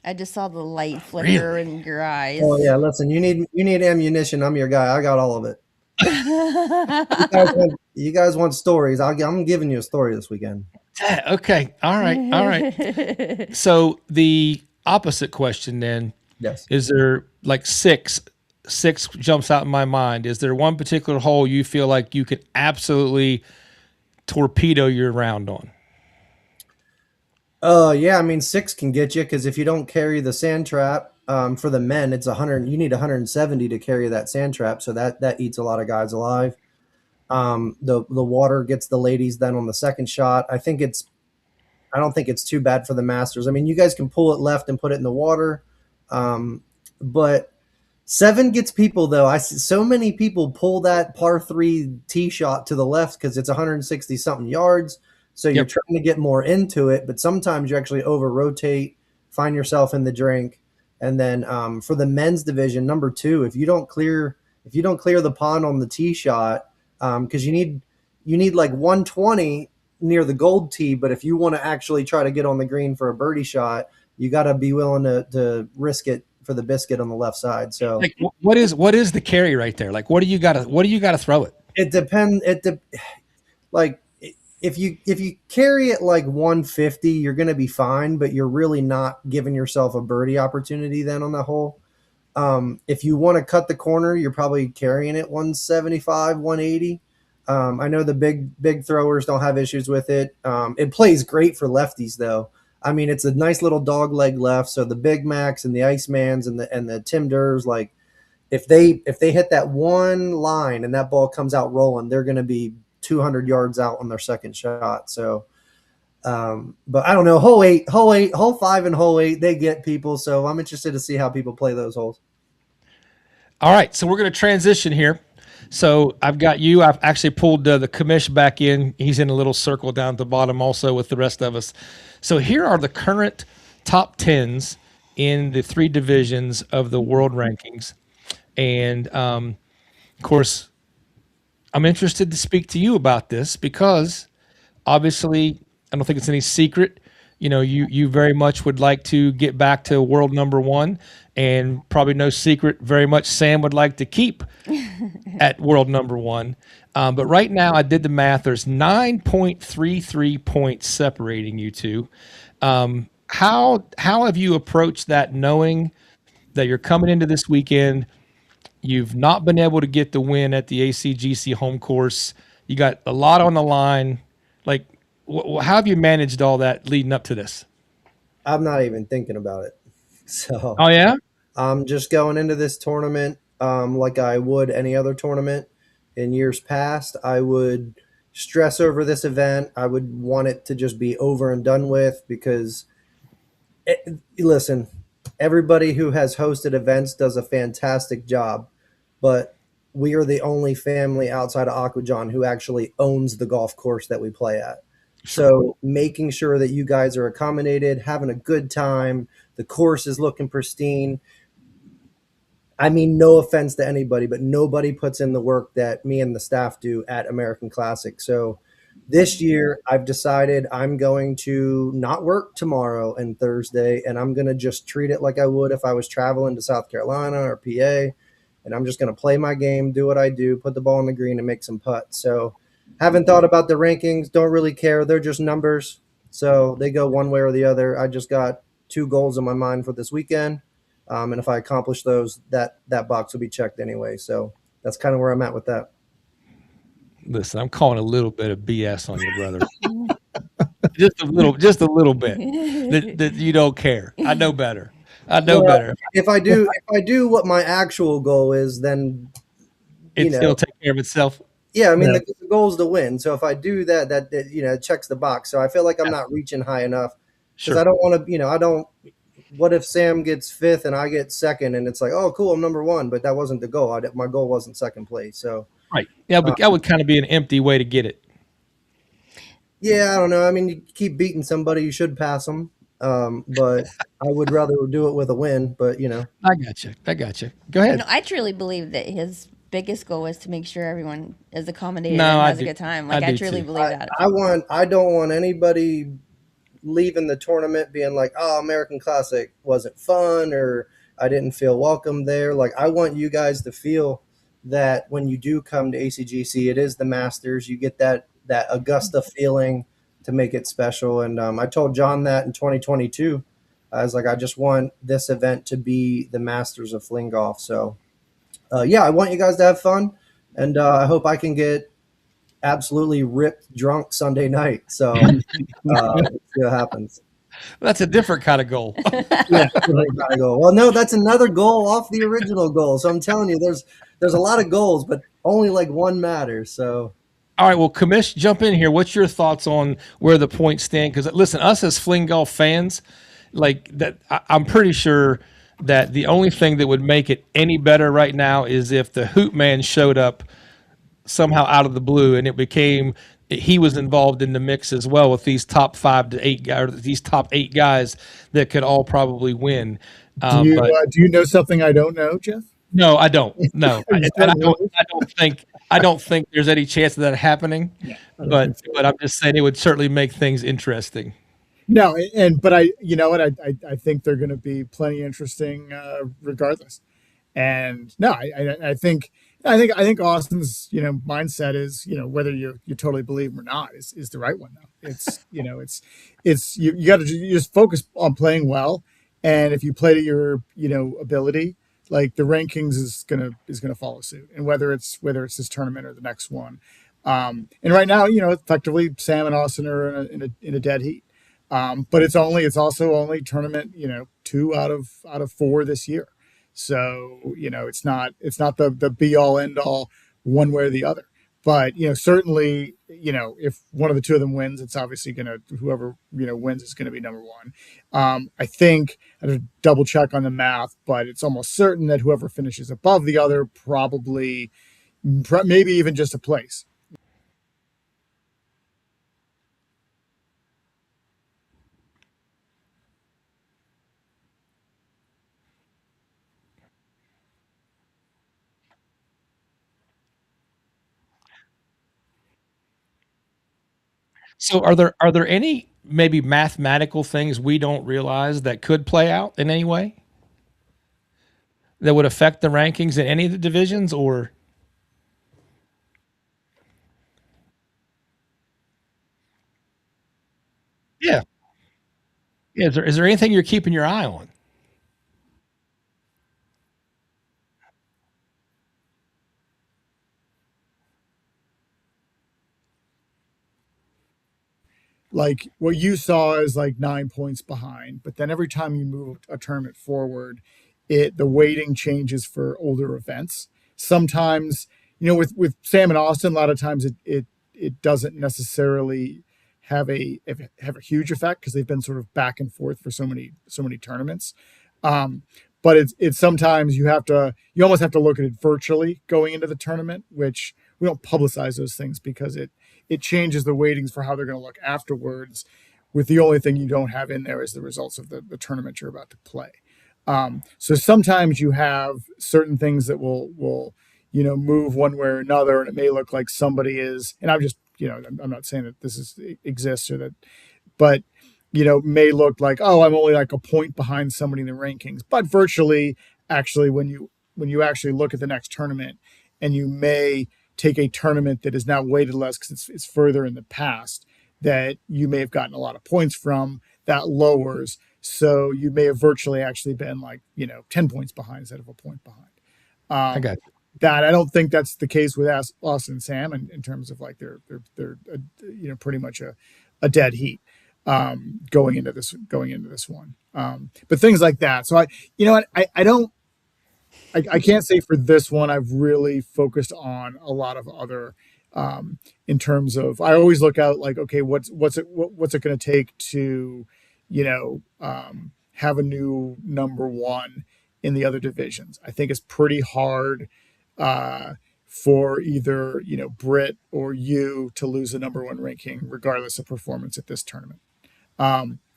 I just saw the light flicker in your eyes. Oh yeah, listen, you need ammunition. I'm your guy. I got all of it. You guys want stories? I'm giving you a story this weekend. Okay. All right. So the opposite question then, Yes. is there like six jumps out in my mind. Is there one particular hole you feel like you could absolutely torpedo your round on? Yeah, I mean 6 can get you because if you don't carry the sand trap, for the men, it's 100. You need 170 to carry that sand trap, so that eats a lot of guys alive. The water gets the ladies then on the second shot. I don't think it's too bad for the masters. I mean, you guys can pull it left and put it in the water, but 7 gets people though. I see so many people pull that par 3 tee shot to the left because it's 160 something yards. So you're Yep. trying to get more into it, but sometimes you actually over rotate, find yourself in the drink, and then for the men's division, number 2, if you don't clear the pond on the tee shot, because you need like 120 near the gold tee, but if you want to actually try to get on the green for a birdie shot, you got to be willing to risk it for the biscuit on the left side. So Like, what is the carry right there? Like, what do you gotta throw it? it depends. Like if you carry it like 150, you're going to be fine, but you're really not giving yourself a birdie opportunity then on the hole. If you want to cut the corner, you're probably carrying it 175, 180. I know the big throwers don't have issues with it. It plays great for lefties though. I mean, it's a nice little dog leg left. So the Big Macs and the Icemans and the Tim Durs, like if they hit that one line and that ball comes out rolling, they're going to be 200 yards out on their second shot. So, but I don't know. Hole 5 and hole 8, they get people. So I'm interested to see how people play those holes. All right, so we're going to transition here. So I've got you. I've actually pulled the commish back in. He's in a little circle down at the bottom also with the rest of us. So here are the current top 10s in the 3 divisions of the world rankings. And of course, I'm interested to speak to you about this because obviously, I don't think it's any secret. You know, you very much would like to get back to world number 1, and probably no secret, very much Sam would like to keep at world number 1. But right now, I did the math. There's 9.33 points separating you two. How have you approached that, knowing that you're coming into this weekend? You've not been able to get the win at the ACGC home course. You got a lot on the line. Like, how have you managed all that leading up to this? I'm not even thinking about it. So Oh yeah, I'm just going into this tournament like I would any other tournament in years past. I would stress over this event. I would want it to just be over and done with because, listen, everybody who has hosted events does a fantastic job, but we are the only family outside of Aquajon who actually owns the golf course that we play at. So making sure that you guys are accommodated, having a good time, the course is looking pristine. I mean, no offense to anybody, but nobody puts in the work that me and the staff do at American Classic. So this year, I've decided I'm going to not work tomorrow and Thursday, and I'm going to just treat it like I would if I was traveling to South Carolina or PA. And I'm just going to play my game, do what I do, put the ball in the green, and make some putts. So haven't thought about the rankings, don't really care. They're just numbers. So they go one way or the other. I just got 2 goals in my mind for this weekend. And if I accomplish those, that box will be checked anyway. So that's kind of where I'm at with that. listen, I'm calling a little bit of BS on you, brother. just a little bit. That you don't care. I know better. I know Well, better. if I do what my actual goal is, then It still take care of itself. yeah. I mean, Yeah. the goal is to win. So if I do that, it checks the box. So I feel like I'm not reaching high enough because Sure. I don't want to. I don't. What if Sam gets 5th and I get 2nd, and it's like, oh, cool, I'm number 1, but that wasn't the goal. My goal wasn't 2nd place. So Right. Yeah, but that would kind of be an empty way to get it. yeah, I don't know. I mean, you keep beating somebody, you should pass them. But I would rather do it with a win. But I got you. I got you. Go ahead. No, I truly believe that his biggest goal was to make sure everyone is accommodated No, and I has a do- good time. I Like I, do truly too. believe that. I don't want anybody leaving the tournament being like, oh, American Classic wasn't fun or I didn't feel welcome there. Like, I want you guys to feel that when you do come to ACGC, it is the Masters. You get that Augusta feeling to make it special. And I told John that in 2022. I was like, I just want this event to be the Masters of Fling Golf. So, yeah, I want you guys to have fun. And I hope I can get absolutely ripped drunk Sunday night. So, we'll see what happens. That's a different kind of goal. Yeah, different kind of goal. Well, no, that's another goal off the original goal. So I'm telling you, there's a lot of goals, but only like one matters. So All right, well, Commish, jump in here. What's your thoughts on where the points stand? Because listen, us as fling golf fans, like that, I'm pretty sure that the only thing that would make it any better right now is if the Hoot Man showed up somehow out of the blue and it became he was involved in the mix as well with these top 5 to 8 guys, or these top 8 guys that could all probably win. But Do you know something I don't know, Jeff? no, I don't. No, You and don't really? I don't think there's any chance of that happening. Yeah, I don't think so. But I'm just saying it would certainly make things interesting. No, but you know what, I think they're going to be plenty interesting regardless. And no, I think Austin's mindset is whether you totally believe him or not is the right one though. It's you got to you just focus on playing well, and if you play to your ability, like the rankings is gonna follow suit, and whether it's this tournament or the next one. And right now, effectively Sam and Austin are in a dead heat. But it's also only tournament 2 out of 4 this year. So it's not the be all end all one way or the other. But certainly if one of the two of them wins, it's obviously gonna whoever wins is gonna be number one. I think I have to double check on the math, but it's almost certain that whoever finishes above the other probably maybe even just a place. So are there any maybe mathematical things we don't realize that could play out in any way that would affect the rankings in any of the divisions or yeah. Yeah, is there anything you're keeping your eye on? Like what you saw is like 9 points behind, but then every time you move a tournament forward, the weighting changes for older events. Sometimes, with Sam and Austin, a lot of times it doesn't necessarily have a huge effect because they've been sort of back and forth for so many tournaments. Um, but it's sometimes you almost have to look at it virtually going into the tournament, which we don't publicize those things because it changes the weightings for how they're going to look afterwards. With the only thing you don't have in there is the results of the tournament you're about to play. So sometimes you have certain things that will move one way or another, and it may look like somebody is. And I'm just I'm not saying that exists or that, but may look like, oh, I'm only like a point behind somebody in the rankings, but virtually, actually, when you actually look at the next tournament, and you may take a tournament that is now weighted less because it's further in the past that you may have gotten a lot of points from, that lowers. So you may have virtually actually been like 10 points behind instead of a point behind. I Um, got you. that I don't think that's the case with Austin and Sam in terms of like they're pretty much a dead heat going into this one. But things like that. So I don't I can't say for this one I've really focused on a lot of other in terms of I always look out like, okay, what's it going to take to have a new number one in the other divisions. I think it's pretty hard uh, for either Brit or you to lose the number one ranking regardless of performance at this tournament.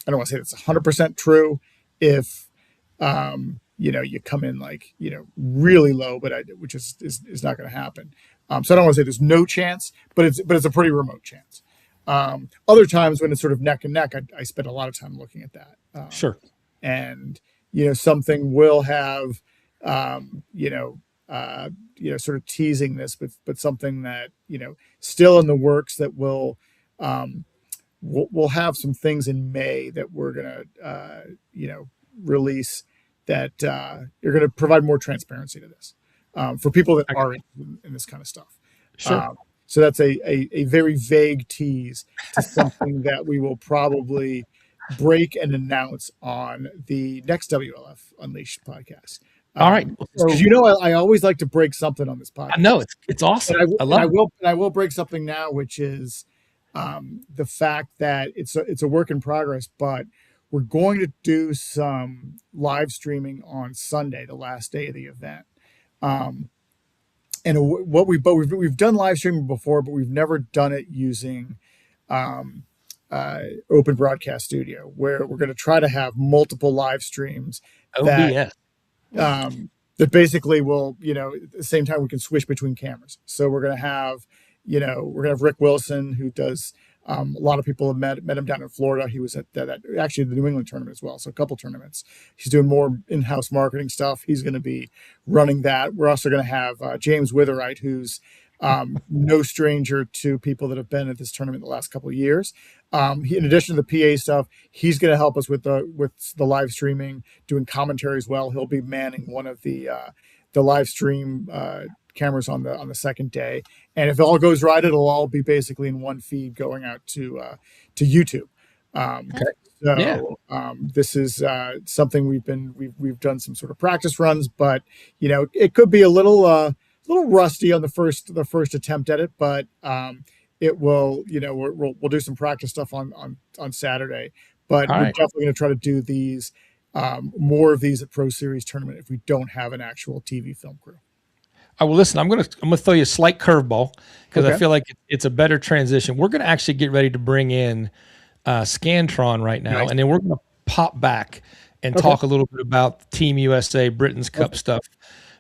I don't want to say that's 100% true if you come in like really low, but which is not going to happen. So I don't want to say there's no chance, but it's a pretty remote chance. Other times when it's sort of neck and neck, I spend a lot of time looking at that. Sure. And something will have sort of teasing this, but something that still in the works that will we'll have some things in May that we're gonna release that are going to provide more transparency to this for people that I got are you. in this kind of stuff. Sure. So that's a very vague tease to something that we will probably break and announce on the next WLF Unleashed podcast. All right. So Because you know, I always like to break something on this podcast. I know it's awesome. I love it. I will break something now, which is the fact that it's a work in progress, but we're going to do some live streaming on Sunday, the last day of the event. And we've done live streaming before, but we've never done it using Open Broadcast Studio, where we're going to try to have multiple live streams OBS. That basically will, at the same time we can switch between cameras. So we're going to have, Rick Wilson, who does, a lot of people have met him down in Florida. He was at actually the New England tournament as well. So a couple tournaments. He's doing more in-house marketing stuff. He's going to be running that. We're also going to have James Witherite, who's no stranger to people that have been at this tournament the last couple of years. In addition to the PA stuff, he's going to help us with the live streaming, doing commentary as well. He'll be manning one of the live stream cameras on the second day, and if it all goes right, it'll all be basically in one feed going out to YouTube. This is something we've done some sort of practice runs, but it could be a little rusty on the first attempt at it, but it will, we'll do some practice stuff on Saturday, but we're definitely going to try to do these more of these at Pro Series tournament if we don't have an actual TV film crew. Well, listen, I'm gonna throw you a slight curveball because I feel like it's a better transition. We're gonna actually get ready to bring in Scantron right now, and then we're gonna pop back and talk a little bit about Team USA Britain's Cup stuff.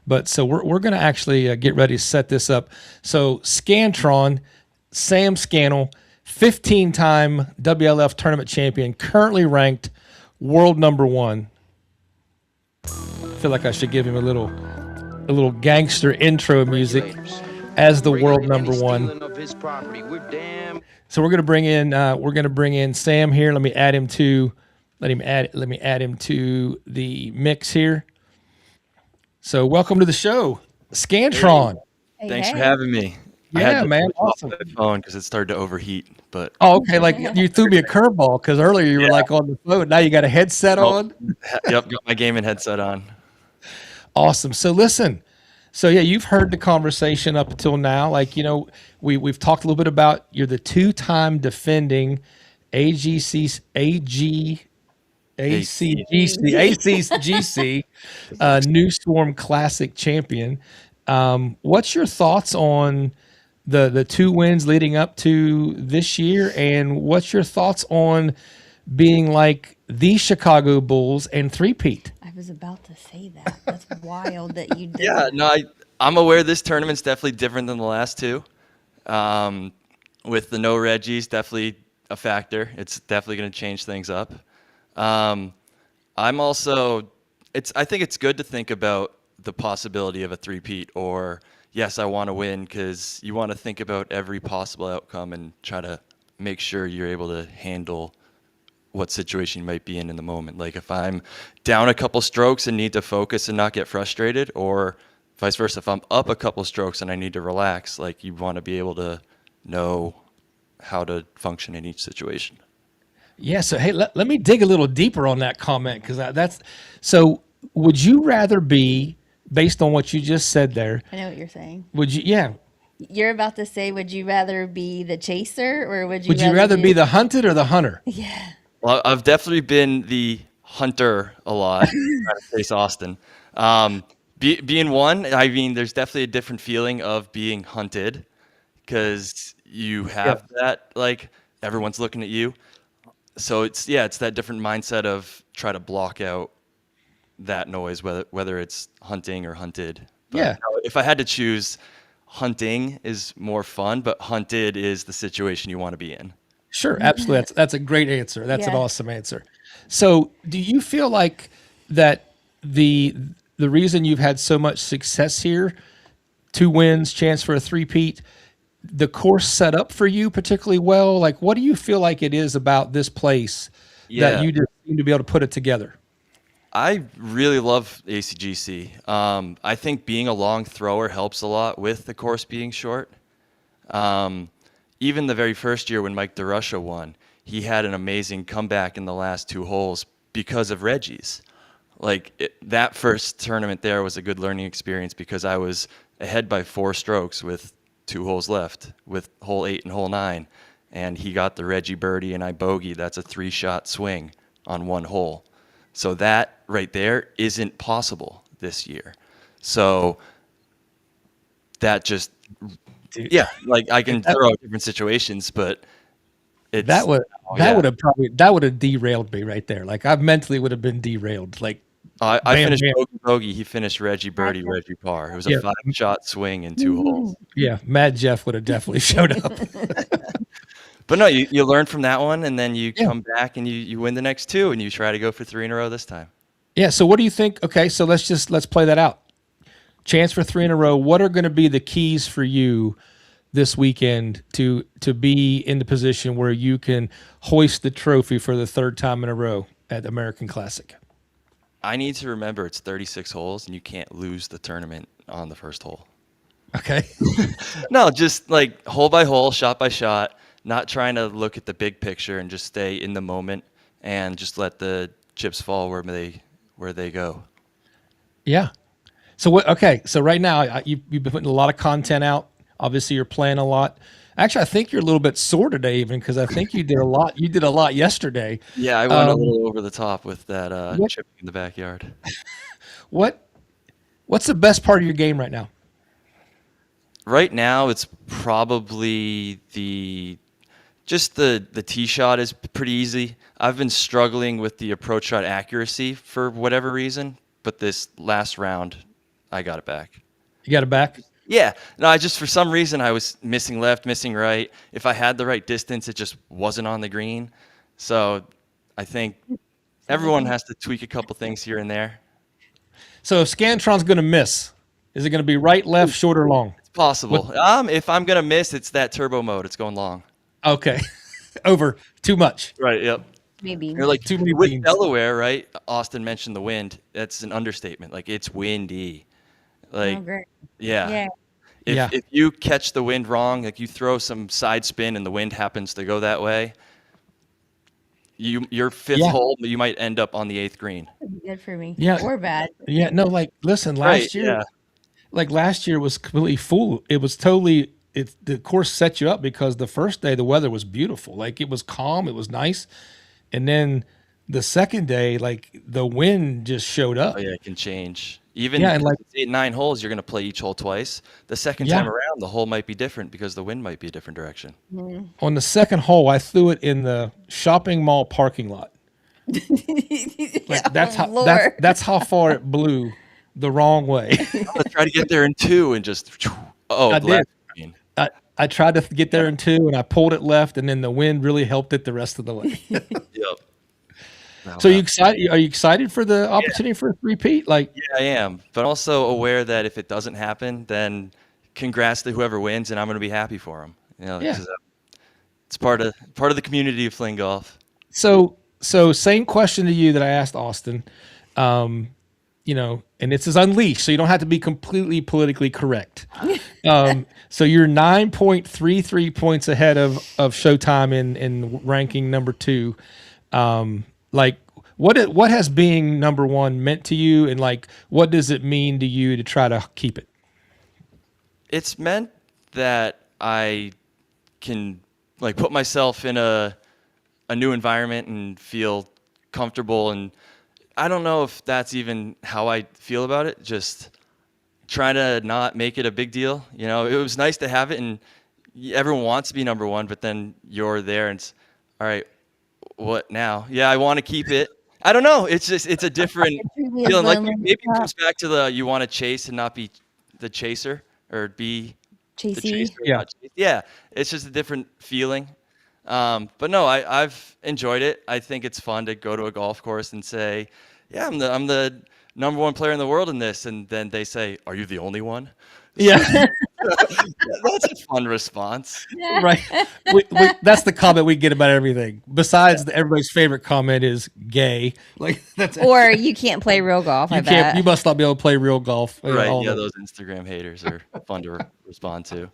But so we're gonna actually get ready to set this up. So Scantron, Sam Scannell, 15-time WLF tournament champion, currently ranked world number 1. I feel like I should give him a little gangster intro music as the world number 1. So we're gonna bring in Sam here. Let me add him to the mix here. So welcome to the show, Scantron. Hey, thanks for having me. Yeah, man, awesome. My phone because it started to overheat, but okay. Like you threw me a curveball because earlier you were like on the phone. Now you got a headset on. Yep, got my gaming headset on. Awesome. So listen, you've heard the conversation up until now. Like, we've talked a little bit about you're the 2-time defending ACGC New Storm Classic champion. What's your thoughts on the 2 wins leading up to this year, and what's your thoughts on being like the Chicago Bulls and three-peat? I was about to say that. That's wild that you did. Yeah, no, I'm aware this tournament's definitely different than the last 2. With the no Reggies, definitely a factor. It's definitely going to change things up. I think it's good to think about the possibility of a three-peat, or yes, I want to win, because you want to think about every possible outcome and try to make sure you're able to handle what situation you might be in the moment. Like if I'm down a couple strokes and need to focus and not get frustrated, or vice versa, if I'm up a couple strokes and I need to relax, like you want to be able to know how to function in each situation. Yeah. So, hey, let me dig a little deeper on that comment, because so would you rather be, based on what you just said there? I know what you're saying. Would you? Yeah. You're about to say, would you rather be the chaser, or would you rather be the hunted or the hunter? Yeah. Well, I've definitely been the hunter a lot, trying to chase Austin. Being one, I mean, there's definitely a different feeling of being hunted, because you have that, like, everyone's looking at you. So it's that different mindset of try to block out that noise, whether it's hunting or hunted. But if I had to choose, hunting is more fun, but hunted is the situation you want to be in. Sure, absolutely. That's a great answer. That's an awesome answer. So, do you feel like that the reason you've had so much success here, 2 wins, chance for a three-peat, the course set up for you particularly well? Like, what do you feel like it is about this place that you just seem to be able to put it together? I really love ACGC. I think being a long thrower helps a lot with the course being short. Even the very first year when Mike DeRusha won, he had an amazing comeback in the last 2 holes because of Reggie's. Like that first tournament there was a good learning experience because I was ahead by 4 strokes with 2 holes left with hole 8 and hole 9. And he got the Reggie birdie and I bogeyed. That's a 3-shot swing on 1 hole. So that right there isn't possible this year. So that just, yeah, like I can throw out different situations, but it's, that would have derailed me right there. Like I mentally would have been derailed. Like I bam, finished bam. bogey. He finished Reggie birdie, Reggie par. It was a Yeah. 5-shot swing in 2 holes. Yeah, Mad Jeff would have definitely showed up. But no, you learn from that one, and then you come back and you win the next 2, and you try to go for 3 in a row this time. Yeah. So what do you think? Okay, so let's play that out. Chance for 3 in a row. What are going to be the keys for you this weekend to be in the position where you can hoist the trophy for the 3rd time in a row at the American Classic? I need to remember it's 36 holes, and you can't lose the tournament on the first hole. Okay. No, just like hole by hole, shot by shot, not trying to look at the big picture and just stay in the moment and just let the chips fall where they go. Yeah. So what? Okay. So right now you've been putting a lot of content out. Obviously, you're playing a lot. Actually, I think you're a little bit sore today, even because I think you did a lot. You did a lot yesterday. Yeah, I went a little over the top with that chip in the backyard. What's the best part of your game right now? Right now, it's probably the tee shot is pretty easy. I've been struggling with the approach shot accuracy for whatever reason, but this last round, I got it back. You got it back? Yeah. No, I just, for some reason, I was missing left, missing right. If I had the right distance, it just wasn't on the green. So I think everyone has to tweak a couple things here and there. So if Scantron's going to miss, is it going to be right, left, short, or long? It's possible. If I'm going to miss, it's that turbo mode. It's going long. Okay. Over. Too much. Right, yep. Maybe. You're like, Too many with beans. Delaware, right? Austin mentioned the wind. That's an understatement. Like, it's windy. Like, Oh, great. yeah. Yeah. If you catch the wind wrong, like you throw some side spin and the wind happens to go that way, your 5th hole, you might end up on the 8th green. Good for me. Yeah. Or bad. Yeah. No, like, listen, last year was completely full. It was totally, the course set you up because the first day the weather was beautiful. Like it was calm. It was nice. And then the second day, like the wind just showed up. Oh yeah, it can change. Even and like 8, 9 holes, you're going to play each hole twice. The second time around, the hole might be different because the wind might be a different direction. on the second hole, I threw it in the shopping mall parking lot. Like that's how far it blew the wrong way. I'm going to try to get there in 2 and just, I did. green. I tried to get there in 2 and I pulled it left and then the wind really helped it the rest of the way. Yep. So are you excited for the opportunity for a repeat? Like, Yeah, I am. But also aware that if it doesn't happen, then congrats to whoever wins, and I'm going to be happy for them. You know, 'cause, it's part of the community of Fling Golf. so same question to you that I asked Austin. You know, and this is unleashed, so you don't have to be completely politically correct. So you're 9.33 points ahead of Showtime in ranking number 2. Like what has being number 1 meant to you, and like what does it mean to you to try to keep it? It's meant that I can like put myself in a new environment and feel comfortable, and I don't know if that's even how I feel about it. Just trying to not make it a big deal. You know, it was nice to have it, and everyone wants to be number 1, but then you're there, and it's all right. What now? Yeah, I want to keep it. I don't know. It's a different feeling. Like maybe it comes back to you want to chase and not be the chaser, or be the Chasey. chaser. Not chase. Yeah, it's just a different feeling. But no, I've enjoyed it. I think it's fun to go to a golf course and say, yeah, I'm the number 1 player in the world in this, and then they say, are you the only one? Yeah. That's a fun response. Right. That's the comment we get about everything. Besides, everybody's favorite comment is gay. Like that's Or you can't play real golf. I bet. You must not be able to play real golf. Right. Yeah, those Instagram haters are fun to respond to.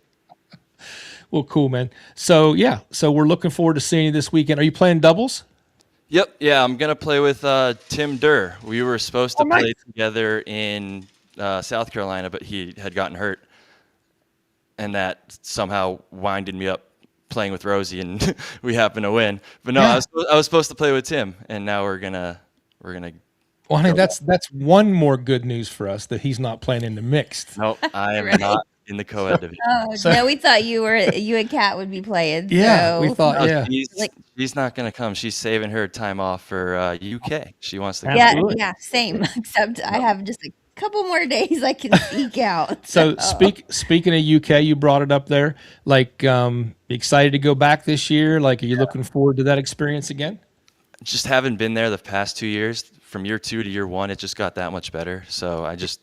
Well, cool, man. So yeah, so we're looking forward to seeing you this weekend. Are you playing doubles? Yep. Yeah, I'm gonna play with Tim Durr. We were supposed Oh, to play nice. together in South Carolina, but he had gotten hurt, and that somehow winded me up playing with Rosie, and we happened to win. But no, Yeah. I was supposed to play with Tim, and now we're gonna Well, honey, that's one more good news for us that he's not playing in the mixed. Nope, I am Right. not in the co-ed division. Oh So- no, we thought you and Kat would be playing. Yeah, we so- thought, No, yeah. she's not gonna come. She's saving her time off for UK. She wants to. Yeah. Come. Yeah, Absolutely. yeah, same. Except I have just a couple more days I can sneak out. So speaking of UK, you brought it up there. Like, excited to go back this year? Like, are you looking forward to that experience again? Just haven't been there the past 2 years. From year 2 to year 1, it just got that much better. So I just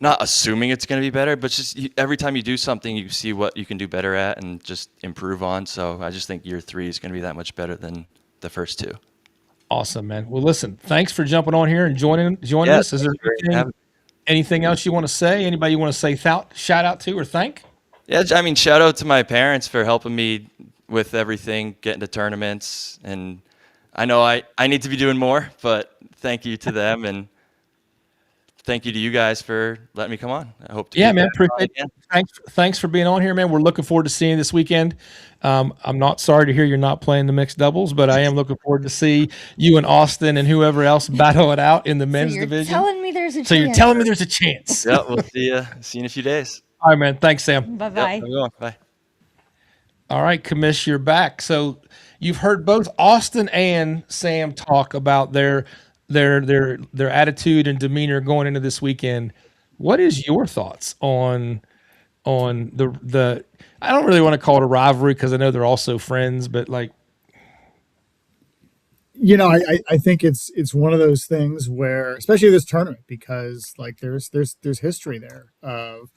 not assuming it's going to be better, but just every time you do something, you see what you can do better at and just improve on. So I just think year 3 is going to be that much better than the first 2. Awesome, man. Well, listen, thanks for jumping on here and joining Yeah, us. Is there thank you for having me. anything else you want to say? Anybody you want to say shout out to or thank? Yeah, I mean, shout out to my parents for helping me with everything, getting to tournaments. And I know I need to be doing more, but thank you to them. And thank you to you guys for letting me come on. I hope to Yeah, be man. back on Appreciate again. Thanks for being on here, man. We're looking forward to seeing you this weekend. I'm not sorry to hear you're not playing the mixed doubles, but I am looking forward to see you and Austin and whoever else battle it out in the So men's you're division. telling me there's a chance. So you're telling me there's a chance. Yeah, we'll see you in a few days. All right, man. Thanks, Sam. Bye Yep, bye. have a good one. Bye. All right, Commish, you're back. So you've heard both Austin and Sam talk about their attitude and demeanor going into this weekend. What is your thoughts on the I don't really want to call it a rivalry because I know they're also friends, but like, I think it's one of those things where, especially this tournament, because like there's history there of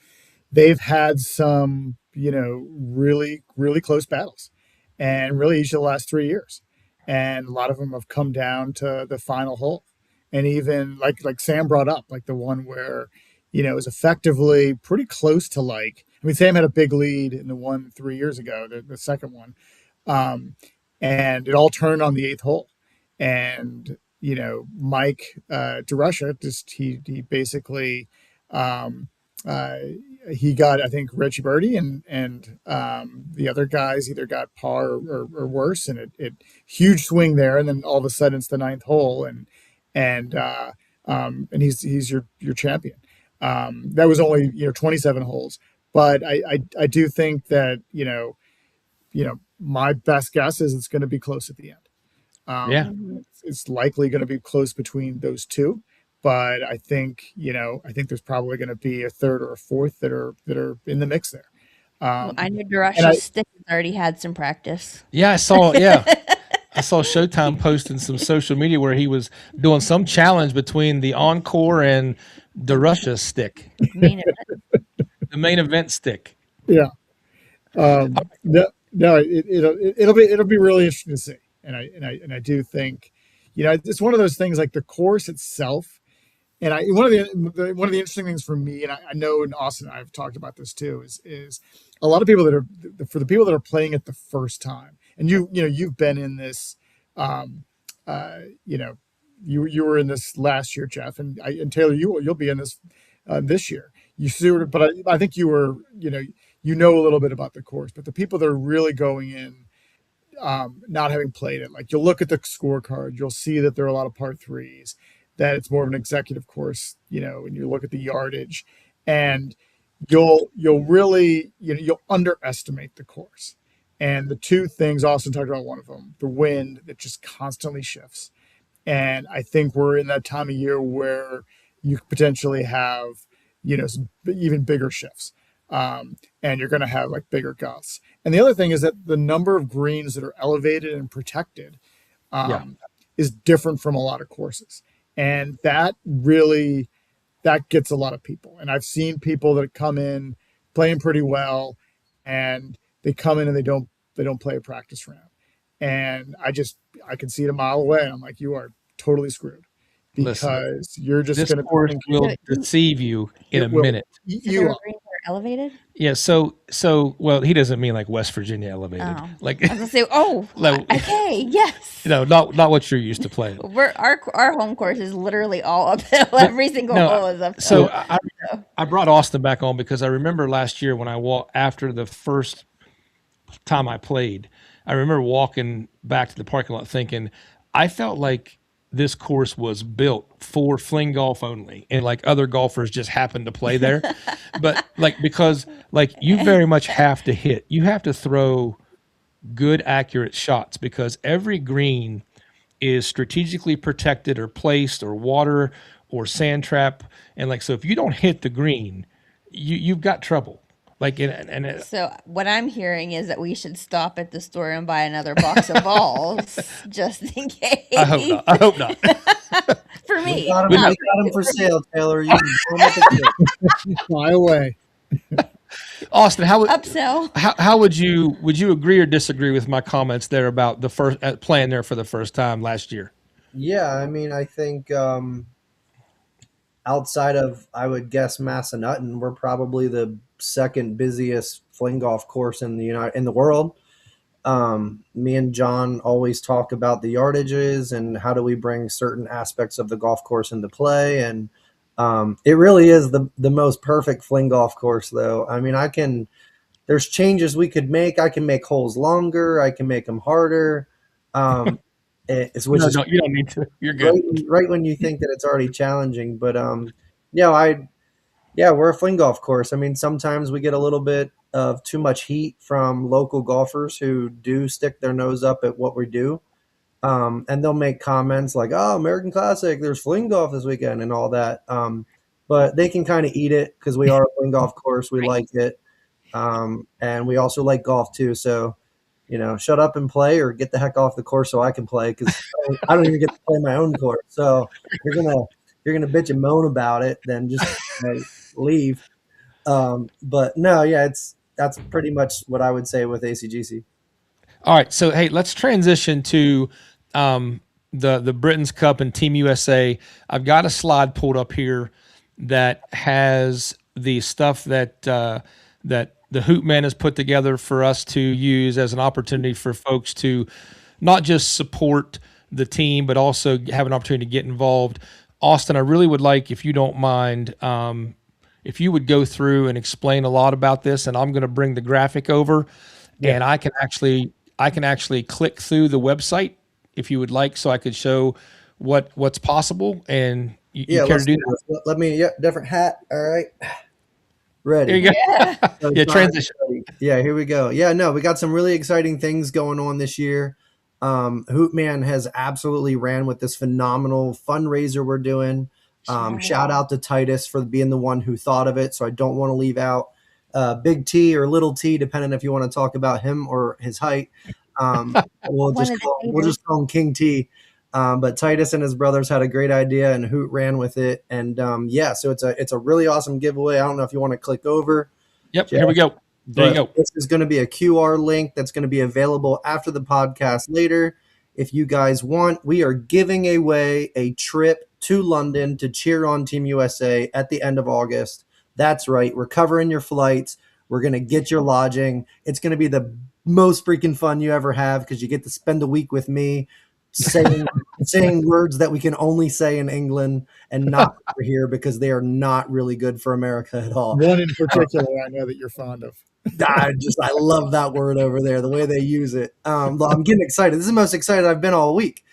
they've had some really really close battles, and really each of the last 3 years, and a lot of them have come down to the final hole, and even like Sam brought up, like the one where it was effectively pretty close to, like, I mean, Sam had a big lead in the one 3 years ago, the second one, and it all turned on the eighth hole. And Mike DeRusha just he basically he got, I think, Reggie Birdie, and the other guys either got par or worse, and it huge swing there, and then all of a sudden it's the ninth hole, and he's your champion. That was only 27 holes, but I do think that my best guess is it's going to be close at the end. yeah, It's likely going to be close between those two, but I think there's probably going to be a third or a fourth that are in the mix there. Well, I know and Durash's stick has already had some practice. yeah, I saw Showtime posting some social media where he was doing some challenge between the Encore and DeRusha stick, Main event. the main event stick. Yeah. No, it'll be really interesting to see, and I do think, it's one of those things, like the course itself, and one of the interesting things for me, and I know in Austin and I've talked about this too, is a lot of people that are, for the people that are playing it the first time, and you've been in this, you were in this last year, Jeff, and Taylor, you'll be in this this year. You sort of, but I think you were, a little bit about the course, but the people that are really going in, not having played it, like, you'll look at the scorecard, you'll see that there are a lot of par threes, that it's more of an executive course, and you look at the yardage, and you'll really, you'll underestimate the course. And the two things, Austin talked about one of them, the wind that just constantly shifts. And I think we're in that time of year where you could potentially have, some even bigger shifts. And you're going to have, like, bigger gusts. And the other thing is that the number of greens that are elevated and protected is different from a lot of courses. And that gets a lot of people. And I've seen people that come in playing pretty well, and they come in and they don't play a practice round. And I can see it a mile away. And I'm like, you are totally screwed, because you're just This going to course will deceive you in a minute. So You their are. greens are Elevated? Yeah, well, he doesn't mean like West Virginia elevated. Oh. Like I was gonna say, oh, no, okay, yes. not what you're used to playing. Our home course is literally all uphill. But Every single no, hole is uphill. so I brought Austin back on because I remember last year when I walked after the first time I played, I remember walking back to the parking lot thinking, I felt like this course was built for fling golf only, and like other golfers just happened to play there. But like because like you very much have to hit, you have to throw good, accurate shots because every green is strategically protected or placed or water or sand trap, and like so if you don't hit the green, you've got trouble. Like and it, So what I'm hearing is that we should stop at the store and buy another box of balls just in case. I hope not. I hope not. For me. We got not them for you. for sale, Taylor. You can throw 'em at the door. Fly away. Austin, Upsell. how would you agree or disagree with my comments there about the first playing there for the first time last year? Yeah, I mean, I think outside of, I would guess, Massanutten, we're probably the second busiest fling golf course in the world. Me and John always talk about the yardages and how do we bring certain aspects of the golf course into play. And it really is the most perfect fling golf course, though. I mean, there's changes we could make. I can make holes longer. I can make them harder. Which is You don't need to. You're good. right when you think that it's already challenging. But yeah, we're a fling golf course. I mean, sometimes we get a little bit of too much heat from local golfers who do stick their nose up at what we do. And they'll make comments like, "Oh, American Classic, there's fling golf this weekend," and all that. But they can kind of eat it because we are a fling golf course. We like it, and we also like golf too. So, shut up and play, or get the heck off the course so I can play, because I don't even get to play my own course. So you're gonna bitch and moan about it, then just leave. But no, yeah, that's pretty much what I would say with ACGC. All right, so hey, let's transition to the Britain's Cup and Team USA. I've got a slide pulled up here that has the stuff that that the Hoop Man has put together for us to use as an opportunity for folks to not just support the team, but also have an opportunity to get involved. Austin, I really would like, if you don't mind, if you would go through and explain a lot about this, and I'm going to bring the graphic over, and I can actually click through the website if you would like, so I could show what's possible. And you care to do that? Let me, different hat. All right. Ready. There you go. Yeah, transition. Yeah, here we go. Yeah, no, we got some really exciting things going on this year. Hoopman has absolutely ran with this phenomenal fundraiser we're doing. Shout out to Titus for being the one who thought of it. So I don't want to leave out Big T or Little T, depending if you want to talk about him or his height. We'll just call him King T. But Titus and his brothers had a great idea, and Hoot ran with it. And so it's a really awesome giveaway. I don't know if you want to click over. Yep, Jeff. Here we go. There you go. This is going to be a QR link that's going to be available after the podcast later. If you guys want, we are giving away a trip to London to cheer on Team USA at the end of August. That's right. We're covering your flights. We're going to get your lodging. It's going to be the most freaking fun you ever have, because you get to spend a week with me saying words that we can only say in England and not over here, because they are not really good for America at all. One in particular I know that you're fond of. I love that word over there, the way they use it. I'm getting excited. This is the most excited I've been all week.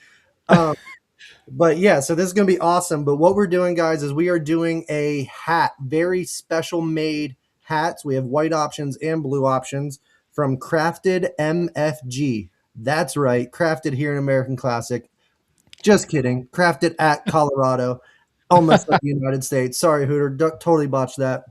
But yeah, so this is going to be awesome. But what we're doing, guys, is we are doing a hat, very special made hats. We have white options and blue options from Crafted MFG. That's right, crafted here in American Classic. Just kidding. Crafted at Colorado, almost like the United States. Sorry, Hooter, totally botched that.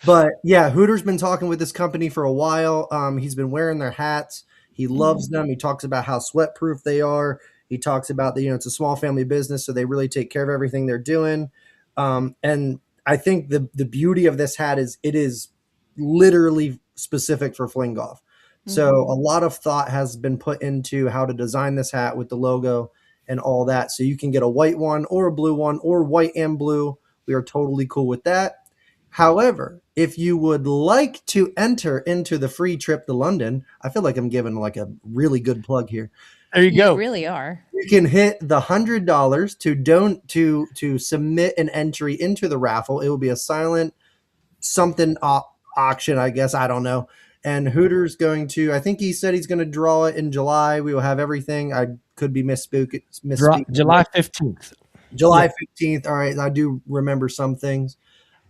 But yeah, Hooter's been talking with this company for a while. He's been wearing their hats. He loves them. He talks about how sweat-proof they are. He talks about that, it's a small family business, so they really take care of everything they're doing. And I think the beauty of this hat is it is literally specific for fling golf. So a lot of thought has been put into how to design this hat with the logo and all that. So you can get a white one or a blue one, or white and blue. We are totally cool with that. However, if you would like to enter into the free trip to London, I feel like I'm giving like a really good plug here. There you You go. really are. You can hit the $100 to submit an entry into the raffle. It will be a silent something auction, I guess. I don't know. And Hooter's going to, I think he said he's going to draw it in July. We will have everything. I could be misspeaking. July 15th. July 15th. All right. I do remember some things.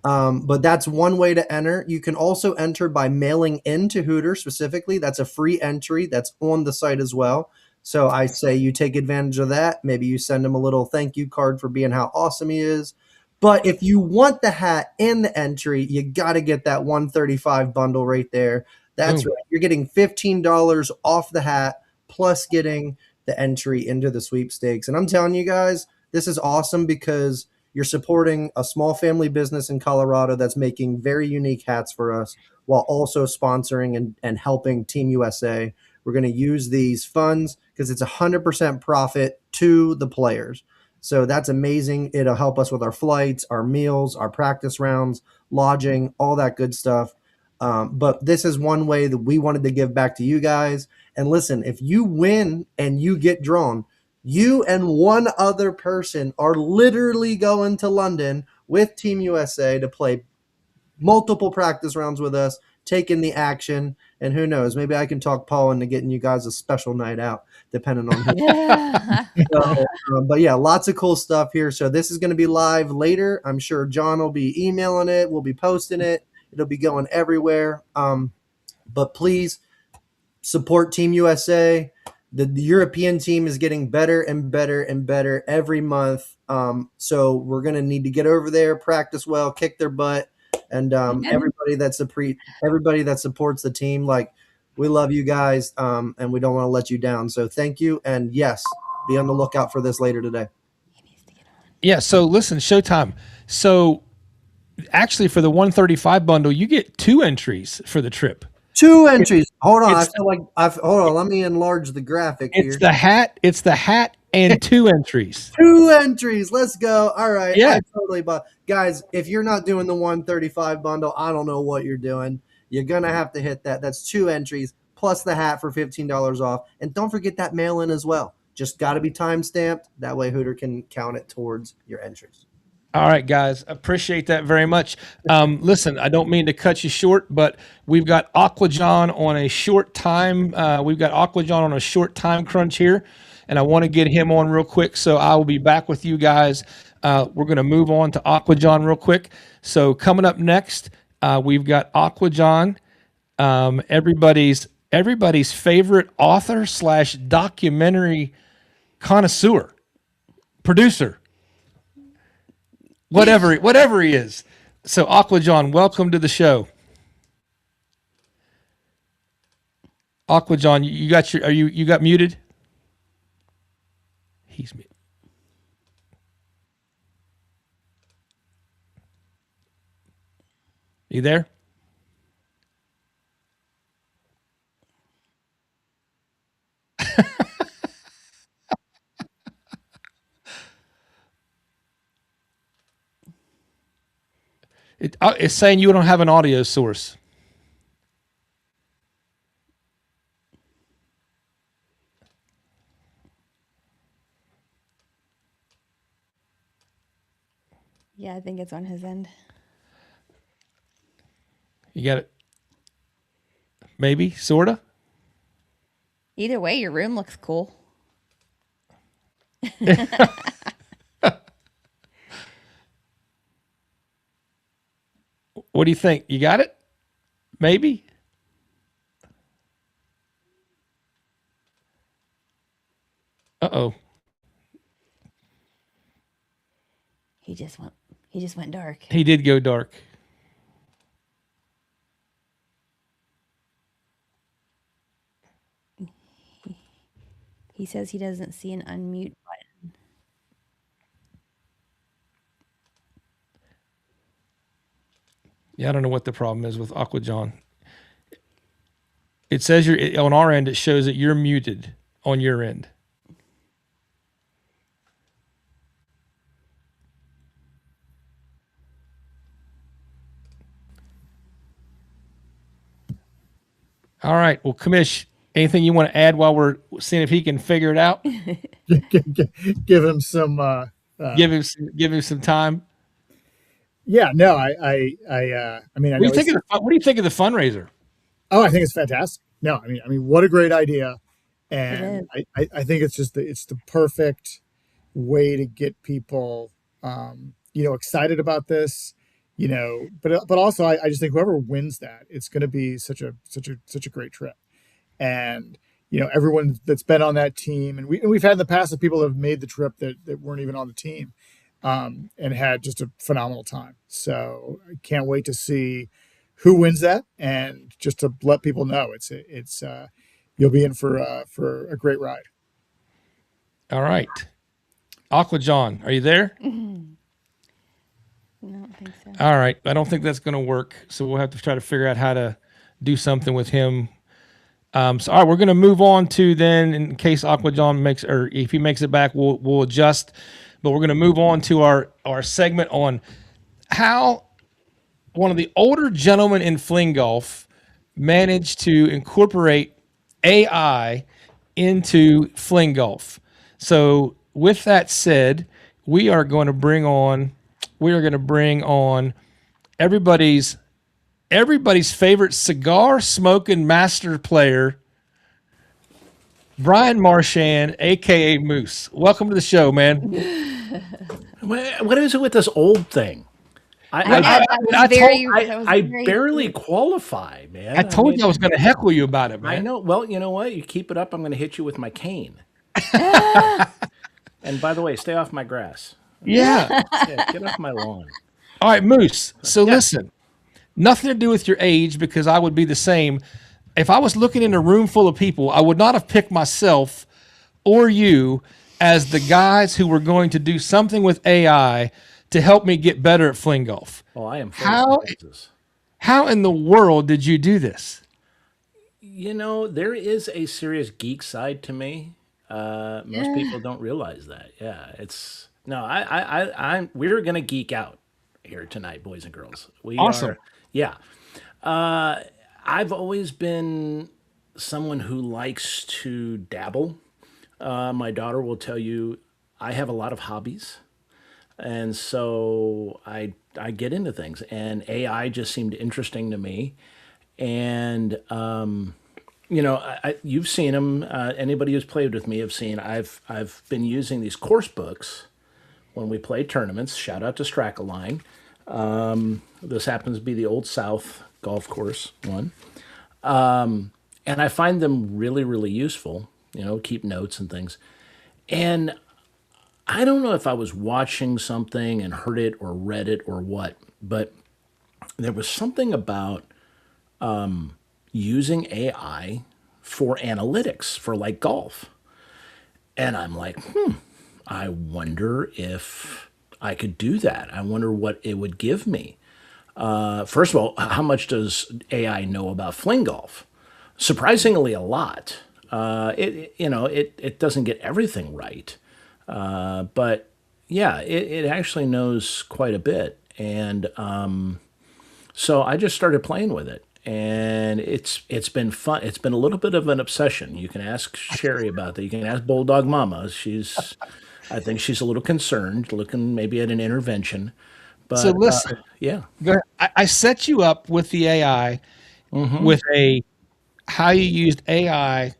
But that's one way to enter. You can also enter by mailing into Hooter specifically. That's a free entry that's on the site as well. So I say you take advantage of that. Maybe you send him a little thank you card for being how awesome he is. But if you want the hat and the entry, you got to get that 135 bundle right there. That's Boom. right. You're getting $15 off the hat plus getting the entry into the sweepstakes. And I'm telling you guys, this is awesome because you're supporting a small family business in Colorado that's making very unique hats for us while also sponsoring and helping Team USA. We're going to use these funds because it's 100% profit to the players. So that's amazing. It'll help us with our flights, our meals, our practice rounds, lodging, all that good stuff. But this is one way that we wanted to give back to you guys. And listen, if you win and you get drawn, you and one other person are literally going to London with Team USA to play multiple practice rounds with us, take in the action, and who knows, maybe I can talk Paul into getting you guys a special night out, depending on who. Yeah. But yeah, lots of cool stuff here. So this is going to be live later. I'm sure John will be emailing it. We'll be posting it. It'll be going everywhere. But please support Team USA. The European team is getting better and better and better every month. So we're going to need to get over there, practice well, kick their butt. And everybody that supports the team, like, we love you guys, and we don't want to let you down. So thank you. And yes, be on the lookout for this later today. Yeah. So listen, Showtime. So actually, for the 135 bundle, you get 2 entries for the trip. 2 entries. Hold on. I It's- feel like hold on. Let me enlarge the graphic here. It's the hat and 2 entries. 2 entries. Let's go. All right. Yeah. I totally bought. Guys, if you're not doing the 135 bundle, I don't know what you're doing. You're going to have to hit that. That's 2 entries plus the hat for $15 off. And don't forget that mail in as well. Just got to be time stamped. That way Hooter can count it towards your entries. All right, guys, appreciate that very much. Listen, I don't mean to cut you short, but we've got Aqua John on a short time. We've got Aqua John on a short time crunch here, and I want to get him on real quick. So I will be back with you guys. We're going to move on to Aqua John real quick. So coming up next, we've got Aqua John, everybody's favorite author / documentary connoisseur, producer. Whatever he is. So Aqua John, welcome to the show. Aqua John, you got muted? He's muted. You there? It's saying you don't have an audio source. Yeah, I think it's on his end. You got it? Maybe, sorta. Either way, your room looks cool. What do you think? You got it? Maybe. Uh-oh. He just went dark. He did go dark. He says he doesn't see an unmute button. Yeah, I don't know what the problem is with Aqua John. It says on our end, it shows that you're muted on your end. All right. Well, Commish, anything you want to add while we're seeing if he can figure it out? Give him some. Give him some time. Yeah, no, I mean, I What do you know think he's. of what do you think of the fundraiser? Oh, I think it's fantastic. No, I mean, what a great idea, It and is. I think it's just it's the perfect way to get people, excited about this, but also I just think whoever wins that, it's going to be such a great trip, and everyone that's been on that team, and we've had in the past that people have made the trip that weren't even on the team, and had just a phenomenal time. So I can't wait to see who wins that, and just to let people know it's you'll be in for a great ride. All right. Aqua John, are you there? I don't think so. All right. I don't think that's going to work. So we'll have to try to figure out how to do something with him. So all right, we're going to move on to then, in case Aqua John makes, or if he makes it back, we'll adjust. But we're going to move on to our segment on how one of the older gentlemen in fling golf managed to incorporate AI into fling golf. So with that said, we are going to bring on everybody's favorite cigar smoking master player, Brian Marchand, aka Moose. Welcome to the show, man. What is it with this old thing? I know, I, that was I very barely cute. qualify, man. I told you I was going to heckle you about it, man. I know. Well, you know what? You keep it up, I'm going to hit you with my cane. And by the way, stay off my grass. Yeah. Yeah, get off my lawn. All right, Moose. So listen, nothing to do with your age, because I would be the same. If I was looking in a room full of people, I would not have picked myself or you as the guys who were going to do something with AI to help me get better at fling golf. Oh, I am full How- of surprises. How in the world did you do this? There is a serious geek side to me. Most people don't realize that. Yeah, it's no. We're gonna geek out here tonight, boys and girls. We Awesome. are. Yeah. I've always been someone who likes to dabble. My daughter will tell you I have a lot of hobbies, and so I get into things, and AI just seemed interesting to me, and you've seen them. Anybody who's played with me have seen. I've been using these course books when we play tournaments. Shout out to Strackaline. This happens to be the Old South golf course one, and I find them really really useful. Keep notes and things. And I don't know if I was watching something and heard it or read it or what, but there was something about using AI for analytics for like golf. And I'm like, I wonder if I could do that. I wonder what it would give me. First of all, how much does AI know about fling golf? Surprisingly, a lot. It doesn't get everything right, but yeah, it actually knows quite a bit. And so I just started playing with it, and it's been fun. It's been a little bit of an obsession. You can ask Sherry about that. You can ask Bulldog Mama. I think she's a little concerned, looking maybe at an intervention. But So listen, yeah, go ahead. I set you up with the AI with how you used AI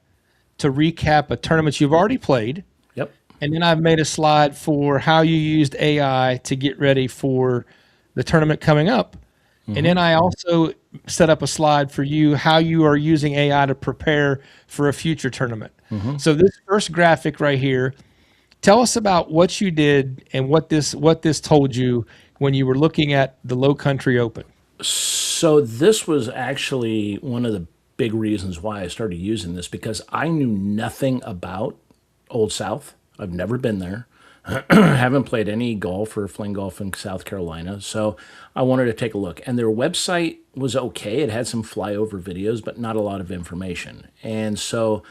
to recap a tournament you've already played. yep, And then I've made a slide for how you used AI to get ready for the tournament coming up. And then I also set up a slide for you how you are using AI to prepare for a future tournament. So this first graphic right here, tell us about what you did and what this told you when you were looking at the Low Country Open. So this was actually one of the big reasons why I started using this, because I knew nothing about Old South. I've never been there. Haven't played any golf or fling golf in South Carolina. So I wanted to take a look. And their website was okay. It had some flyover videos, but not a lot of information. And so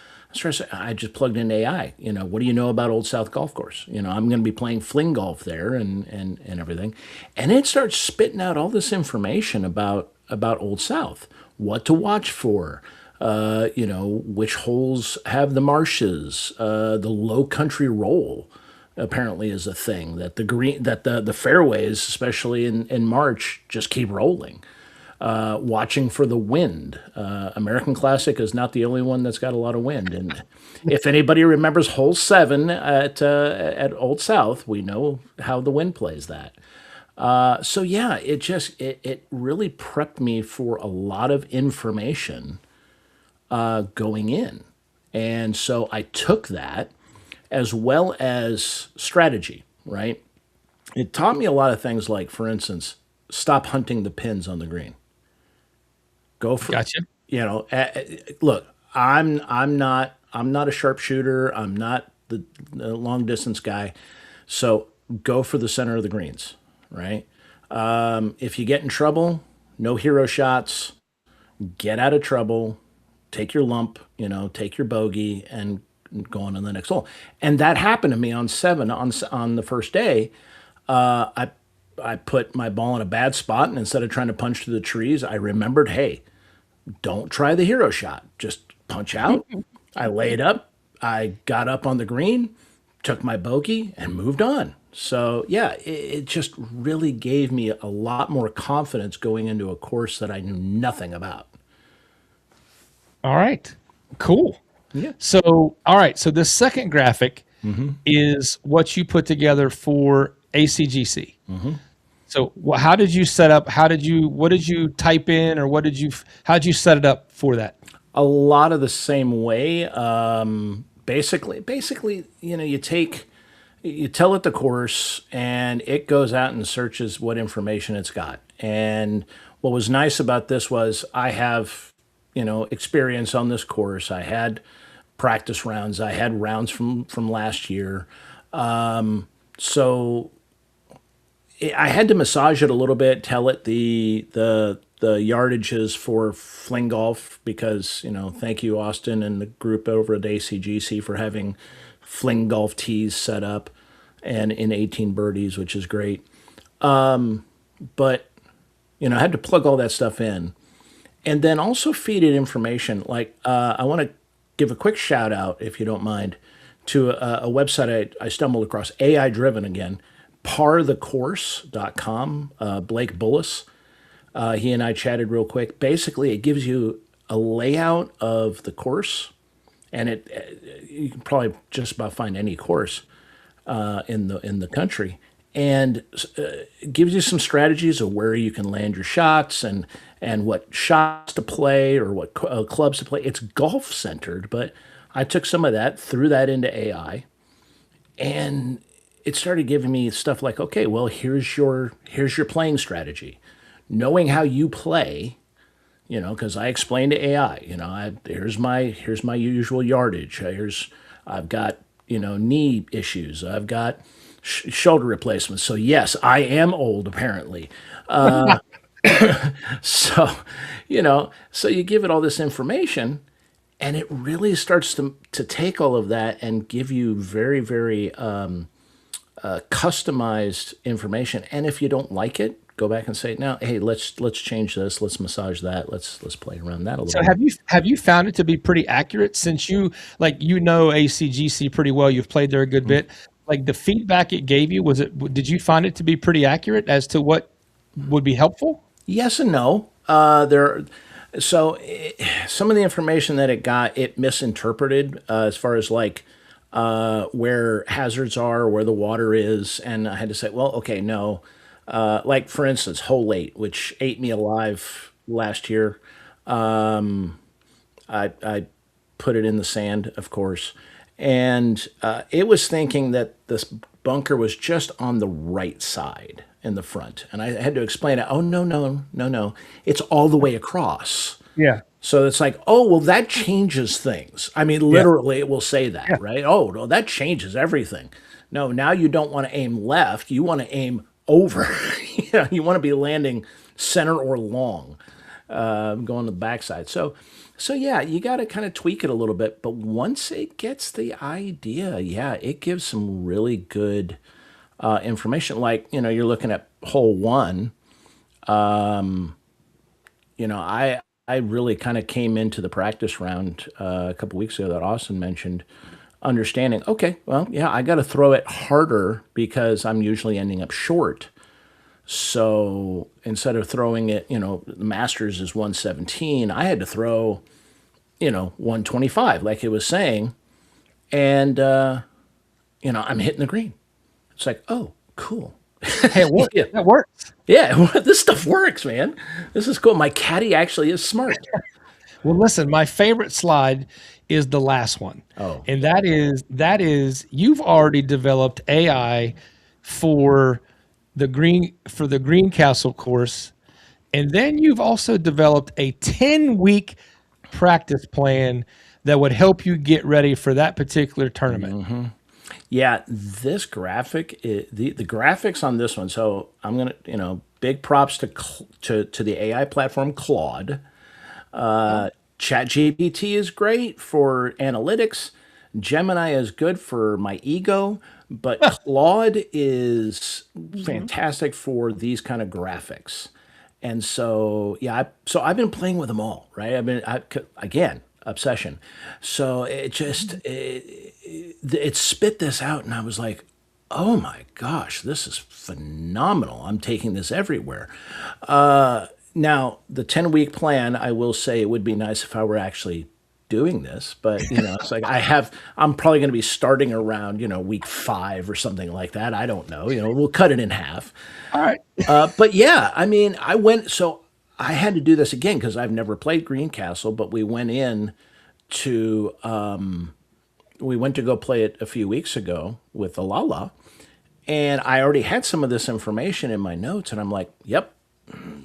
I just plugged in AI. What do you know about Old South Golf Course? I'm going to be playing fling golf there and everything. And it starts spitting out all this information about Old South, what to watch for, which holes have the marshes. The low country roll apparently is a thing that the fairways, especially in March, just keep rolling. Watching for the wind. American Classic is not the only one that's got a lot of wind. And if anybody remembers Hole 7 at Old South, we know how the wind plays that. So yeah, it really prepped me for a lot of information going in. And so I took that as well as strategy, right? It taught me a lot of things like, for instance, stop hunting the pins on the green. Go for, Gotcha. look, I'm not a sharpshooter. I'm not the long distance guy. So go for the center of the greens, right? If you get in trouble, no hero shots. Get out of trouble, take your lump, take your bogey, and go on to the next hole. And that happened to me on 7 on the first day. I put my ball in a bad spot, and instead of trying to punch through the trees, I remembered, hey, don't try the hero shot. Just punch out. I laid up. I got up on the green, took my bogey, and moved on. So yeah, it just really gave me a lot more confidence going into a course that I knew nothing about. All right. Cool. Yeah. So, all right. So the second graphic is what you put together for ACGC. So how did you set up? What did you type in, or how did you set it up for that? A lot of the same way. Basically, you tell it the course, and it goes out and searches what information it's got. And what was nice about this was I have, experience on this course. I had practice rounds. I had rounds from last year. So I had to massage it a little bit, tell it the yardages for fling golf because, thank you, Austin, and the group over at ACGC for having fling golf tees set up and in 18 birdies, which is great. But, I had to plug all that stuff in and then also feed it information. Like, I want to give a quick shout out, if you don't mind, to a website I stumbled across, AI driven again, parthecourse.com, Blake Bullis. He and I chatted real quick. Basically, it gives you a layout of the course, and you can probably just about find any course in the country, and it gives you some strategies of where you can land your shots and what shots to play or what clubs to play. It's golf centered, but I took some of that, threw that into AI, and it started giving me stuff like, okay, well, here's your playing strategy. Knowing how you play, because I explained to AI, here's my usual yardage. I've got, knee issues. I've got shoulder replacements. So yes, I am old apparently. So, so you give it all this information, and it really starts to take all of that and give you very, very customized information. And if you don't like it, go back and say, now, hey, let's change this, let's massage that, let's play around that a little bit. So have you found it to be pretty accurate since you ACGC pretty well? You've played there a good bit. Like the feedback it gave you, did you find it to be pretty accurate as to what would be helpful? Yes and no. Some of the information that it got, it misinterpreted as far as like where hazards are, where the water is, and I had to say, well, okay, no. Like for instance, hole 8, which ate me alive last year. I put it in the sand, of course, and it was thinking that this bunker was just on the right side in the front, and I had to explain it. Oh no, it's all the way across. Yeah. So it's like, oh, well, that changes things. I mean, literally, it will say that, right? Oh, no, that changes everything. No, now you don't want to aim left. You want to aim over. You want to be landing center or long, going to the backside. So yeah, you got to kind of tweak it a little bit. But once it gets the idea, yeah, it gives some really good information. Like, you're looking at hole 1. I I really kind of came into the practice round a couple weeks ago that Austin mentioned, understanding, okay, well, yeah, I got to throw it harder because I'm usually ending up short. So instead of throwing it, the Masters is 117, I had to throw, 125, like it was saying. And, I'm hitting the green. It's like, oh, cool. Hey, it works. Yeah. That works. Yeah, this stuff works, man. This is cool. My caddy actually is smart. Well, listen, my favorite slide is the last one. Oh. And that is you've already developed AI for the Greencastle course. And then you've also developed a 10-week practice plan that would help you get ready for that particular tournament. Yeah, this graphic, the graphics on this one. So I'm gonna, big props to the AI platform Claude. ChatGPT is great for analytics. Gemini is good for my ego, but Claude is fantastic for these kind of graphics. And so, yeah, so I've been playing with them all, right? Again, obsession. So it spit this out, and I was like, oh my gosh, this is phenomenal. I'm taking this everywhere. Now, the 10-week plan, I will say it would be nice if I were actually doing this, but it's like I'm probably going to be starting around, week 5 or something like that. I don't know, we'll cut it in half. All right. But yeah, I mean, I had to do this again because I've never played Greencastle, but we went to go play it a few weeks ago with Alala, and I already had some of this information in my notes, and I'm like, yep,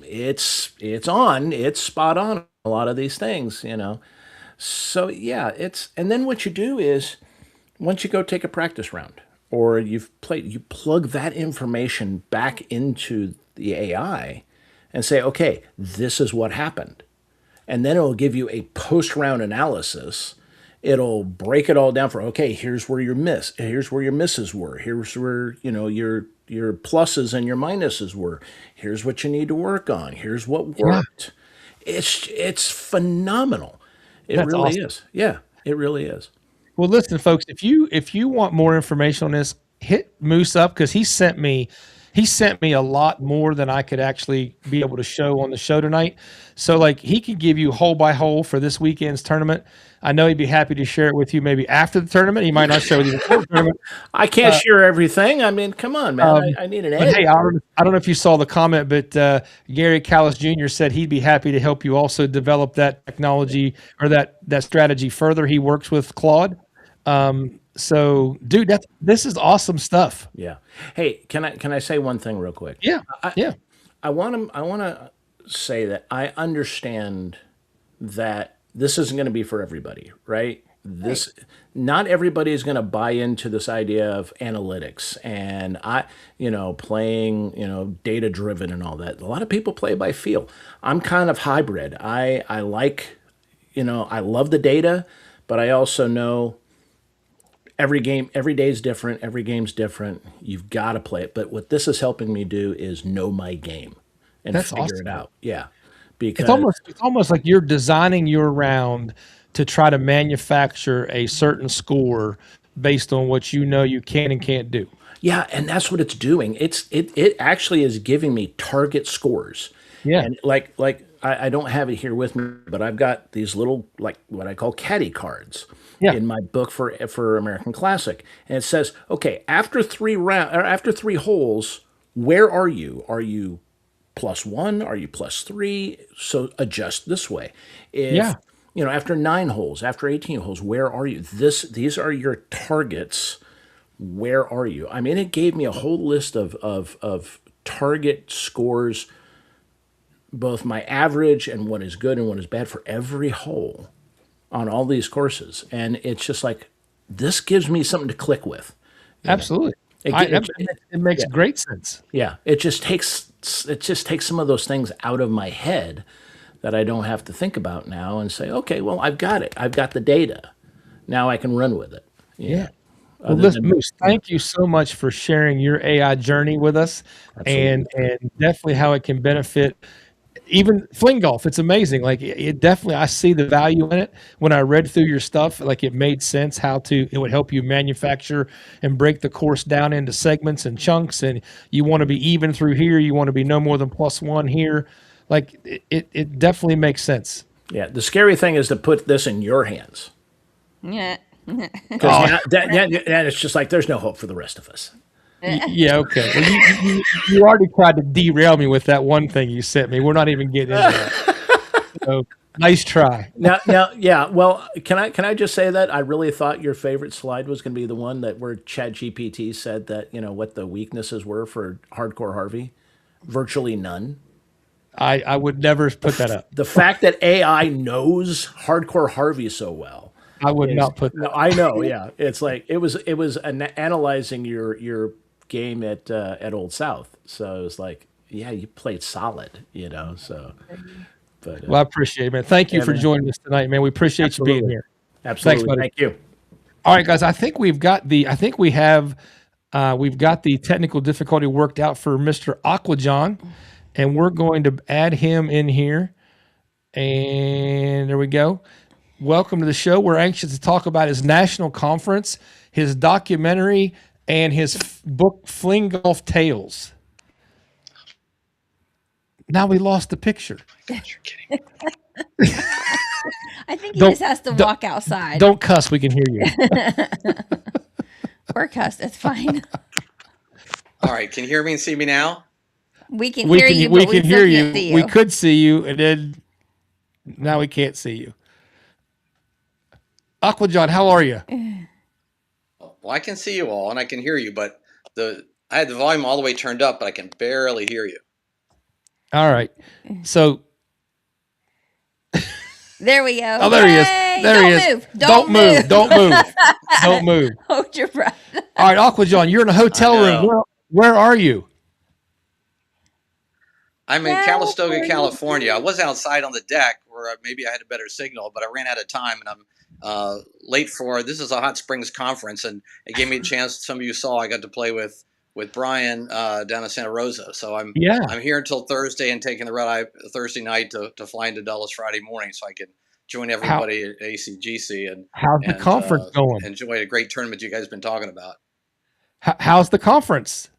it's spot on a lot of these things, So yeah, and then what you do is once you go take a practice round or you've played, you plug that information back into the AI and say, okay, this is what happened. And then it'll give you a post-round analysis. It'll break it all down for, okay, here's where your misses were. Here's where, your pluses and your minuses were. Here's what you need to work on. Here's what worked. Yeah. It's phenomenal. That's really awesome. Is. Yeah, it really is. Well, listen, folks, if you want more information on this, hit Moose up because he sent me a lot more than I could actually be able to show on the show tonight. So like he could give you hole by hole for this weekend's tournament. I know he'd be happy to share it with you maybe after the tournament. He might not share with you before the tournament. I can't share everything. I mean, come on, man. I need an edge. Hey, I don't know if you saw the comment, but Gary Callis Jr. said he'd be happy to help you also develop that technology or that strategy further. He works with Claude. So, dude, this is awesome stuff. Yeah. Hey, can I say one thing real quick? Yeah. I want to say that I understand that this isn't going to be for everybody, right? Not everybody is going to buy into this idea of analytics and playing, data driven and all that. A lot of people play by feel. I'm kind of hybrid. I like, I love the data, but I also know every day is different. Every game's different. You've got to play it. But what this is helping me do is know my game and figure it out. Yeah. Because it's almost like you're designing your round to try to manufacture a certain score based on what you can and can't do. Yeah, and that's what it's doing. It actually is giving me target scores. Yeah. And like I don't have it here with me, but I've got these little like what I call caddy cards in my book for American Classic. And it says, okay, after 3 holes, where are you? Are you +1? Are you +3? So adjust this way. After 9 holes, after 18 holes, where are you? These are your targets. Where are you? I mean, it gave me a whole list of target scores, both my average and what is good and what is bad for every hole on all these courses. And it's just like, this gives me something to click with. Absolutely. It makes great sense. Yeah. It just takes some of those things out of my head that I don't have to think about now and say, okay, well, I've got it. I've got the data. Now I can run with it. Yeah. Well, listen, Moose, thank you so much for sharing your AI journey with us and definitely how it can benefit even fling golf, it's amazing. Like it definitely, I see the value in it. When I read through your stuff, like it made sense how it would help you manufacture and break the course down into segments and chunks. And you want to be even through here. You want to be no more than +1 here. Like it definitely makes sense. Yeah, the scary thing is to put this in your hands. Yeah. Because then it's just like there's no hope for the rest of us. Yeah, okay. Well, you already tried to derail me with that one thing you sent me. We're not even getting into that. So, nice try. Now, yeah. Well, can I just say that I really thought your favorite slide was going to be the one that where ChatGPT said that what the weaknesses were for Hardcore Harvey, virtually none. I would never put that up. The fact that AI knows Hardcore Harvey so well. I would not put that. No, I know. Yeah, it's like it was analyzing your game at Old South. So it was like, yeah, you played solid. So. But, Well, I appreciate it, man. Thank you for joining us tonight, man. We appreciate you being here. Absolutely. Thanks, buddy. Thank you. All right, guys. I think we've got the technical difficulty worked out for Mr. Aquajohn, and we're going to add him in here. And there we go. Welcome to the show. We're anxious to talk about his national conference, his documentary, and his book, Fling Golf Tales. Now we lost the picture. I think he just has to walk outside. Don't cuss. We can hear you. Or cuss. It's fine. All right. Can you hear me and see me now? We can hear you, but we still can't see you. We could see you, and then now we can't see you. Aquajohn, how are you? Well, I can see you all and I can hear you, but I had the volume all the way turned up, but I can barely hear you. All right. So there we go. Oh, there he is. There he is. Move. Don't move. Don't move. Don't move. Hold your breath. All right, Aquajohn, you're in a hotel room. Where are you? I'm in Calistoga, California. I was outside on the deck where maybe I had a better signal, but I ran out of time and I'm late for this is a Hot Springs conference, and it gave me a chance. Some of you saw I got to play with Brian down in Santa Rosa. So I'm here until Thursday and taking the red eye Thursday night to fly into Dulles Friday morning so I can join everybody at ACGC and how's the conference going? Enjoy a great tournament you guys have been talking about. How's the conference?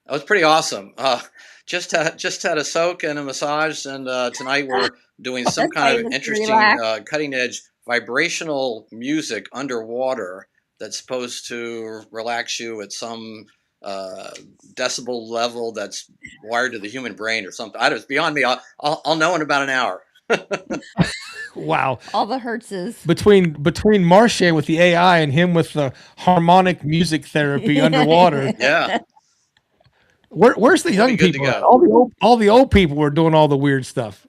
It was pretty awesome. Just had a soak and a massage, and tonight we're doing some kind of interesting, cutting edge vibrational music underwater that's supposed to relax you at some decibel level that's wired to the human brain or something. It's beyond me. I'll know in about an hour. Wow. All the hertzes. Between Marche with the AI and him with the harmonic music therapy underwater. Yeah. Where's the young people? All the old people were doing all the weird stuff.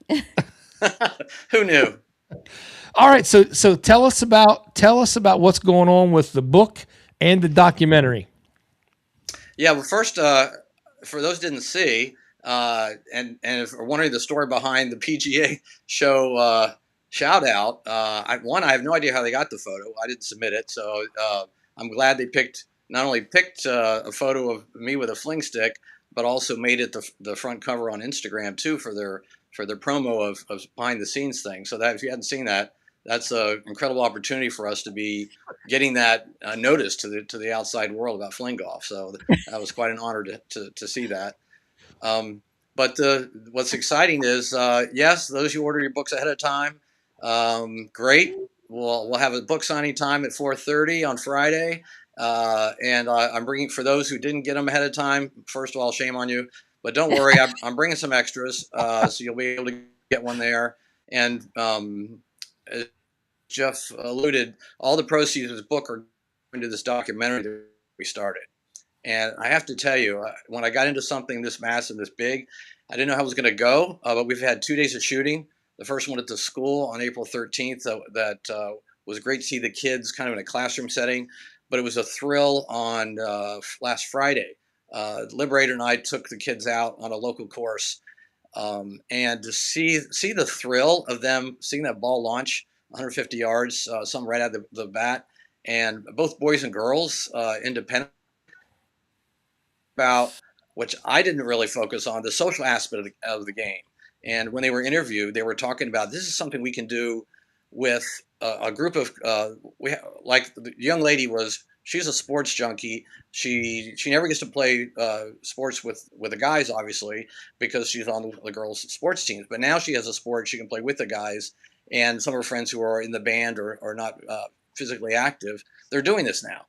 Who knew? All right, so tell us about what's going on with the book and the documentary. Yeah, well, first, for those who didn't see, and if you're wondering the story behind the PGA show shout out, I have no idea how they got the photo. I didn't submit it, so I'm glad they not only picked a photo of me with a fling stick, but also made it the front cover on Instagram too for their promo of behind the scenes thing. So that if you hadn't seen that, that's an incredible opportunity for us to be getting that notice to the outside world about fling golf. So that was quite an honor to see that. But what's exciting is yes, those who order your books ahead of time, great. We'll have a book signing time at 4:30 on Friday. And I'm bringing, for those who didn't get them ahead of time, first of all, shame on you, but don't worry, I'm bringing some extras, so you'll be able to get one there. And as Jeff alluded, all the proceeds of this book are going to this documentary that we started. And I have to tell you, when I got into something this massive, this big, I didn't know how it was going to go, but we've had 2 days of shooting. The first one at the school on April 13th, that was great to see the kids kind of in a classroom setting. But it was a thrill on last Friday. Liberator and I took the kids out on a local course, and to see the thrill of them seeing that ball launch 150 yards, some right out the bat, and both boys and girls, independent about which I didn't really focus on, the social aspect of the game. And when they were interviewed, they were talking about this is something we can do with a group of like the young lady she's a sports junkie. She never gets to play sports with the guys, obviously, because she's on the girls' sports teams. But now she has a sport she can play with the guys, and some of her friends who are in the band or not physically active, they're doing this now.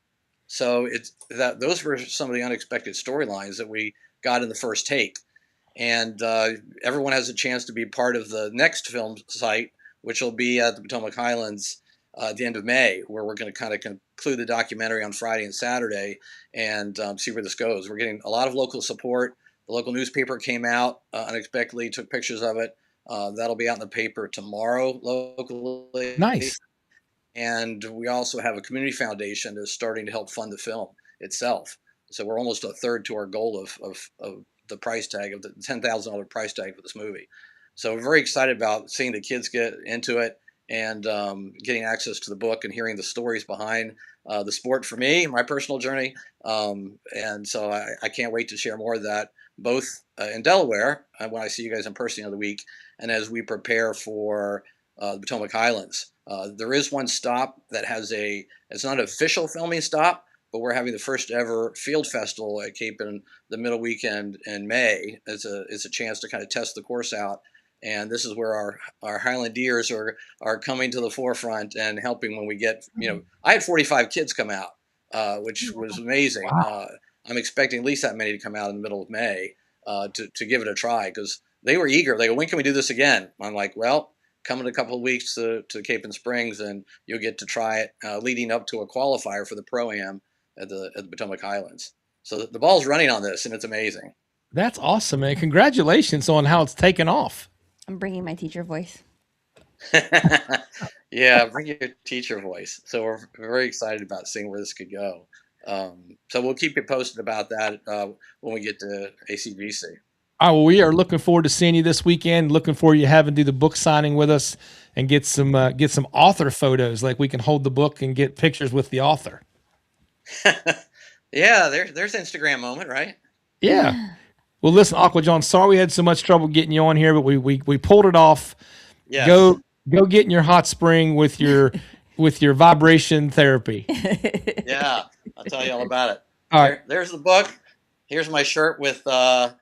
So those were some of the unexpected storylines that we got in the first take. And everyone has a chance to be part of the next film site, which will be at the Potomac Highlands at the end of May, where we're going to kind of conclude the documentary on Friday and Saturday and see where this goes. We're getting a lot of local support. The local newspaper came out unexpectedly, took pictures of it. That'll be out in the paper tomorrow locally. Nice. And we also have a community foundation that's starting to help fund the film itself. So we're almost a third to our goal of the price tag, of the $10,000 price tag for this movie. So we're very excited about seeing the kids get into it and getting access to the book and hearing the stories behind the sport for me, my personal journey. And so I can't wait to share more of that, both in Delaware, when I see you guys in person the other week, and as we prepare for the Potomac Highlands. There is one stop that it's not an official filming stop, but we're having the first ever field festival at Cape in the middle weekend in May. It's a chance to kind of test the course out. And this is where our Highlandiers are coming to the forefront and helping when we get, I had 45 kids come out, which was amazing. Wow. I'm expecting at least that many to come out in the middle of May to give it a try, because they were eager. They go, when can we do this again? I'm like, well, come in a couple of weeks to Cape and Springs and you'll get to try it leading up to a qualifier for the Pro-Am at the Potomac Highlands. So the ball's running on this, and it's amazing. That's awesome, man. Congratulations on how it's taken off. I'm bringing my teacher voice. Yeah, bring your teacher voice. So we're very excited about seeing where this could go. So we'll keep you posted about that when we get to ACGC. Oh, well, we are looking forward to seeing you this weekend. Looking forward to you having do the book signing with us and get some author photos. Like we can hold the book and get pictures with the author. Yeah, there's Instagram moment, right? Yeah. Well, listen, Aqua John, sorry we had so much trouble getting you on here, but we pulled it off. Yes. Go get in your hot spring with your vibration therapy. Yeah, I'll tell you all about it. All right. There's the book. Here's my shirt with the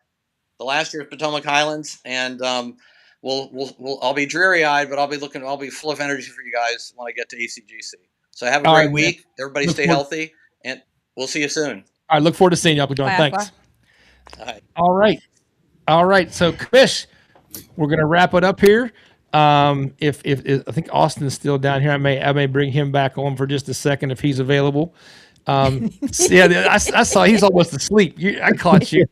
last year's Potomac Highlands, and I'll be dreary-eyed, but I'll be full of energy for you guys when I get to ACGC. So have a great week. Everybody stay healthy, and we'll see you soon. All right, look forward to seeing you, Aqua John. Thanks. All right. So, Kamish, we're gonna wrap it up here. If I think Austin's still down here, I may bring him back on for just a second if he's available. Yeah, I saw he's almost asleep. I caught you.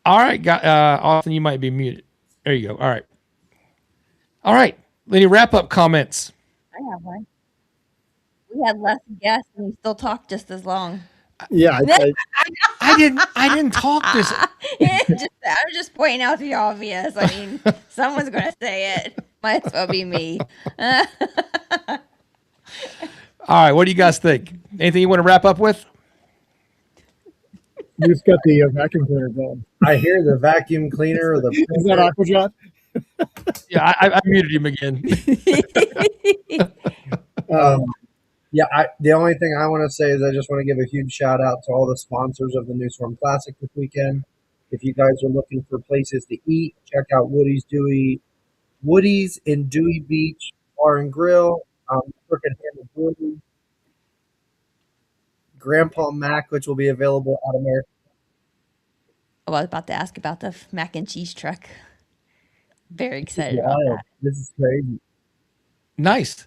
All right, Austin, you might be muted. There you go. All right. Any wrap up comments? I have one. We had less guests and we still talked just as long. Yeah, I didn't talk this. I'm just pointing out the obvious. I mean, someone's going to say it. Might as well be me. All right, what do you guys think? Anything you want to wrap up with? You just got the vacuum cleaner going. I hear the vacuum cleaner. Or the Is that Aqua John? Yeah, I muted him again. The only thing I want to say is I just want to give a huge shout out to all the sponsors of the New Storm Classic this weekend. If you guys are looking for places to eat, check out Woody's in Dewey Beach Bar and Grill, Crooked Handle Brewery, Grandpa Mac, which will be available at American. Oh, I was about to ask about the mac and cheese truck. Very excited about that. This is crazy. Nice.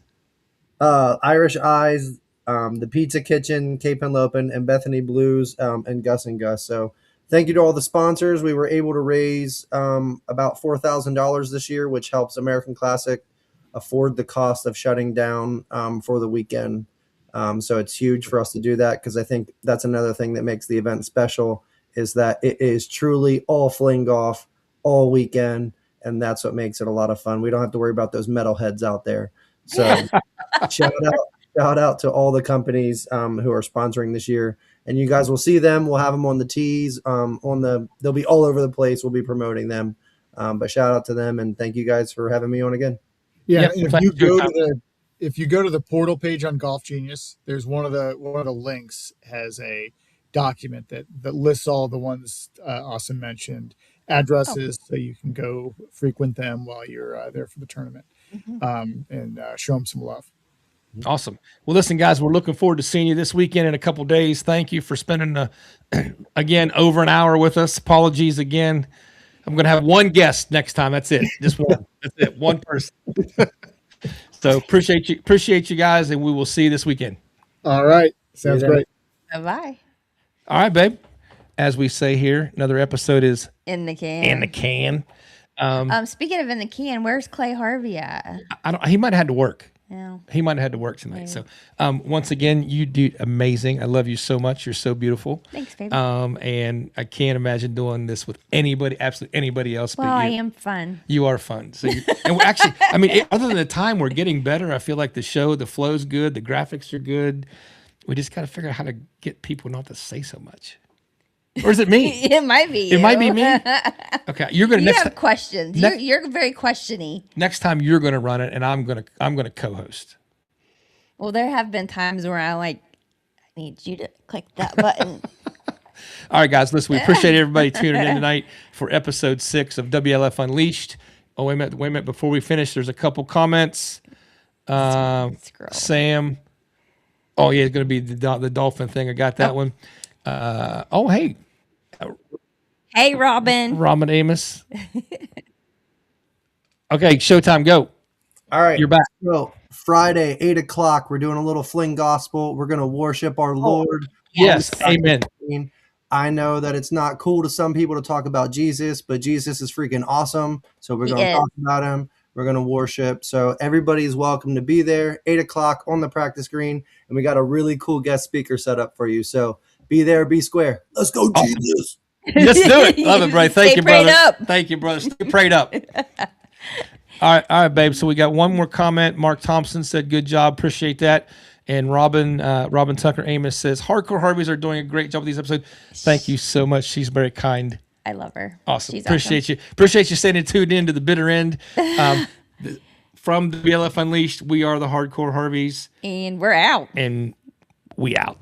Irish Eyes, the Pizza Kitchen, Cape and Lopin, and Bethany Blues, and Gus and Gus. So thank you to all the sponsors. We were able to raise about $4,000 this year, which helps American Classic afford the cost of shutting down for the weekend. So it's huge for us to do that, because I think that's another thing that makes the event special, is that it is truly all fling golf all weekend, and that's what makes it a lot of fun. We don't have to worry about those metalheads out there. So shout out to all the companies who are sponsoring this year. and you guys will see them. We'll have them on the tees. They'll be all over the place. We'll be promoting them. But shout out to them, and thank you guys for having me on again. Yeah, Yep, and thank if you go to the portal page on Golf Genius, there's one of the links has a document that lists all the ones Austin mentioned, addresses, so you can go frequent them while you're there for the tournament, and show them some love. Awesome. Well, listen, guys, we're looking forward to seeing you this weekend in a couple days. Thank you for spending again over an hour with us. Apologies again. I'm going to have one guest next time. That's it. Just one. That's it. One person. So appreciate you guys, and we will see you this weekend. All right. Sounds great. Bye-bye. All right, babe. As we say here, another episode is In the can. in the can. Speaking of in the can, where's Clay Harvey at? He might have had to work. Yeah. He might have had to work tonight. So once again, you do amazing. I love you so much. You're so beautiful. Thanks, baby. And I can't imagine doing this with anybody, absolutely anybody else. Well, but I you. am fun. You are fun. So and we're actually, I mean, other than the time, we're getting better. I feel like the flow's good. The graphics are good. We just got to figure out how to get people not to say so much. Or is it me? It might be you. It might be me. Okay, you're gonna You have questions. next- You're very questiony. next time you're gonna run it, and I'm gonna co-host. Well, there have been times where I need you to click that button. All right, guys, listen, we appreciate everybody tuning in tonight for episode 6 of WLF Unleashed. Oh, wait a minute. Before we finish, there's a couple comments. Scroll. Sam. Oh, yeah, it's going to be the dolphin thing. I got that one. Hey. Hey, Robin. Robin Amos. Okay, showtime, go. All right. You're back. So Friday, 8:00, we're doing a little fling gospel. We're going to worship our Lord. Yes, amen. I know that it's not cool to some people to talk about Jesus, but Jesus is freaking awesome. So we're going to talk about him. We're going to worship. So everybody is welcome to be there, 8:00 on the practice green. And we got a really cool guest speaker set up for you. So be there, be square. Let's go, Jesus. Let's do it. Love it, brother. Thank you, prayed brother. up. Thank you, brother. Stay prayed up. All right, babe. So we got one more comment. Mark Thompson said, "Good job, appreciate that." And Robin Tucker Amos says, "Hardcore Harveys are doing a great job with these episodes." Thank you so much. She's very kind. I love her. Awesome. She's Appreciate you. Appreciate you staying tuned in to the bitter end. From the WLF Unleashed, we are the Hardcore Harveys, And we're out. and we out.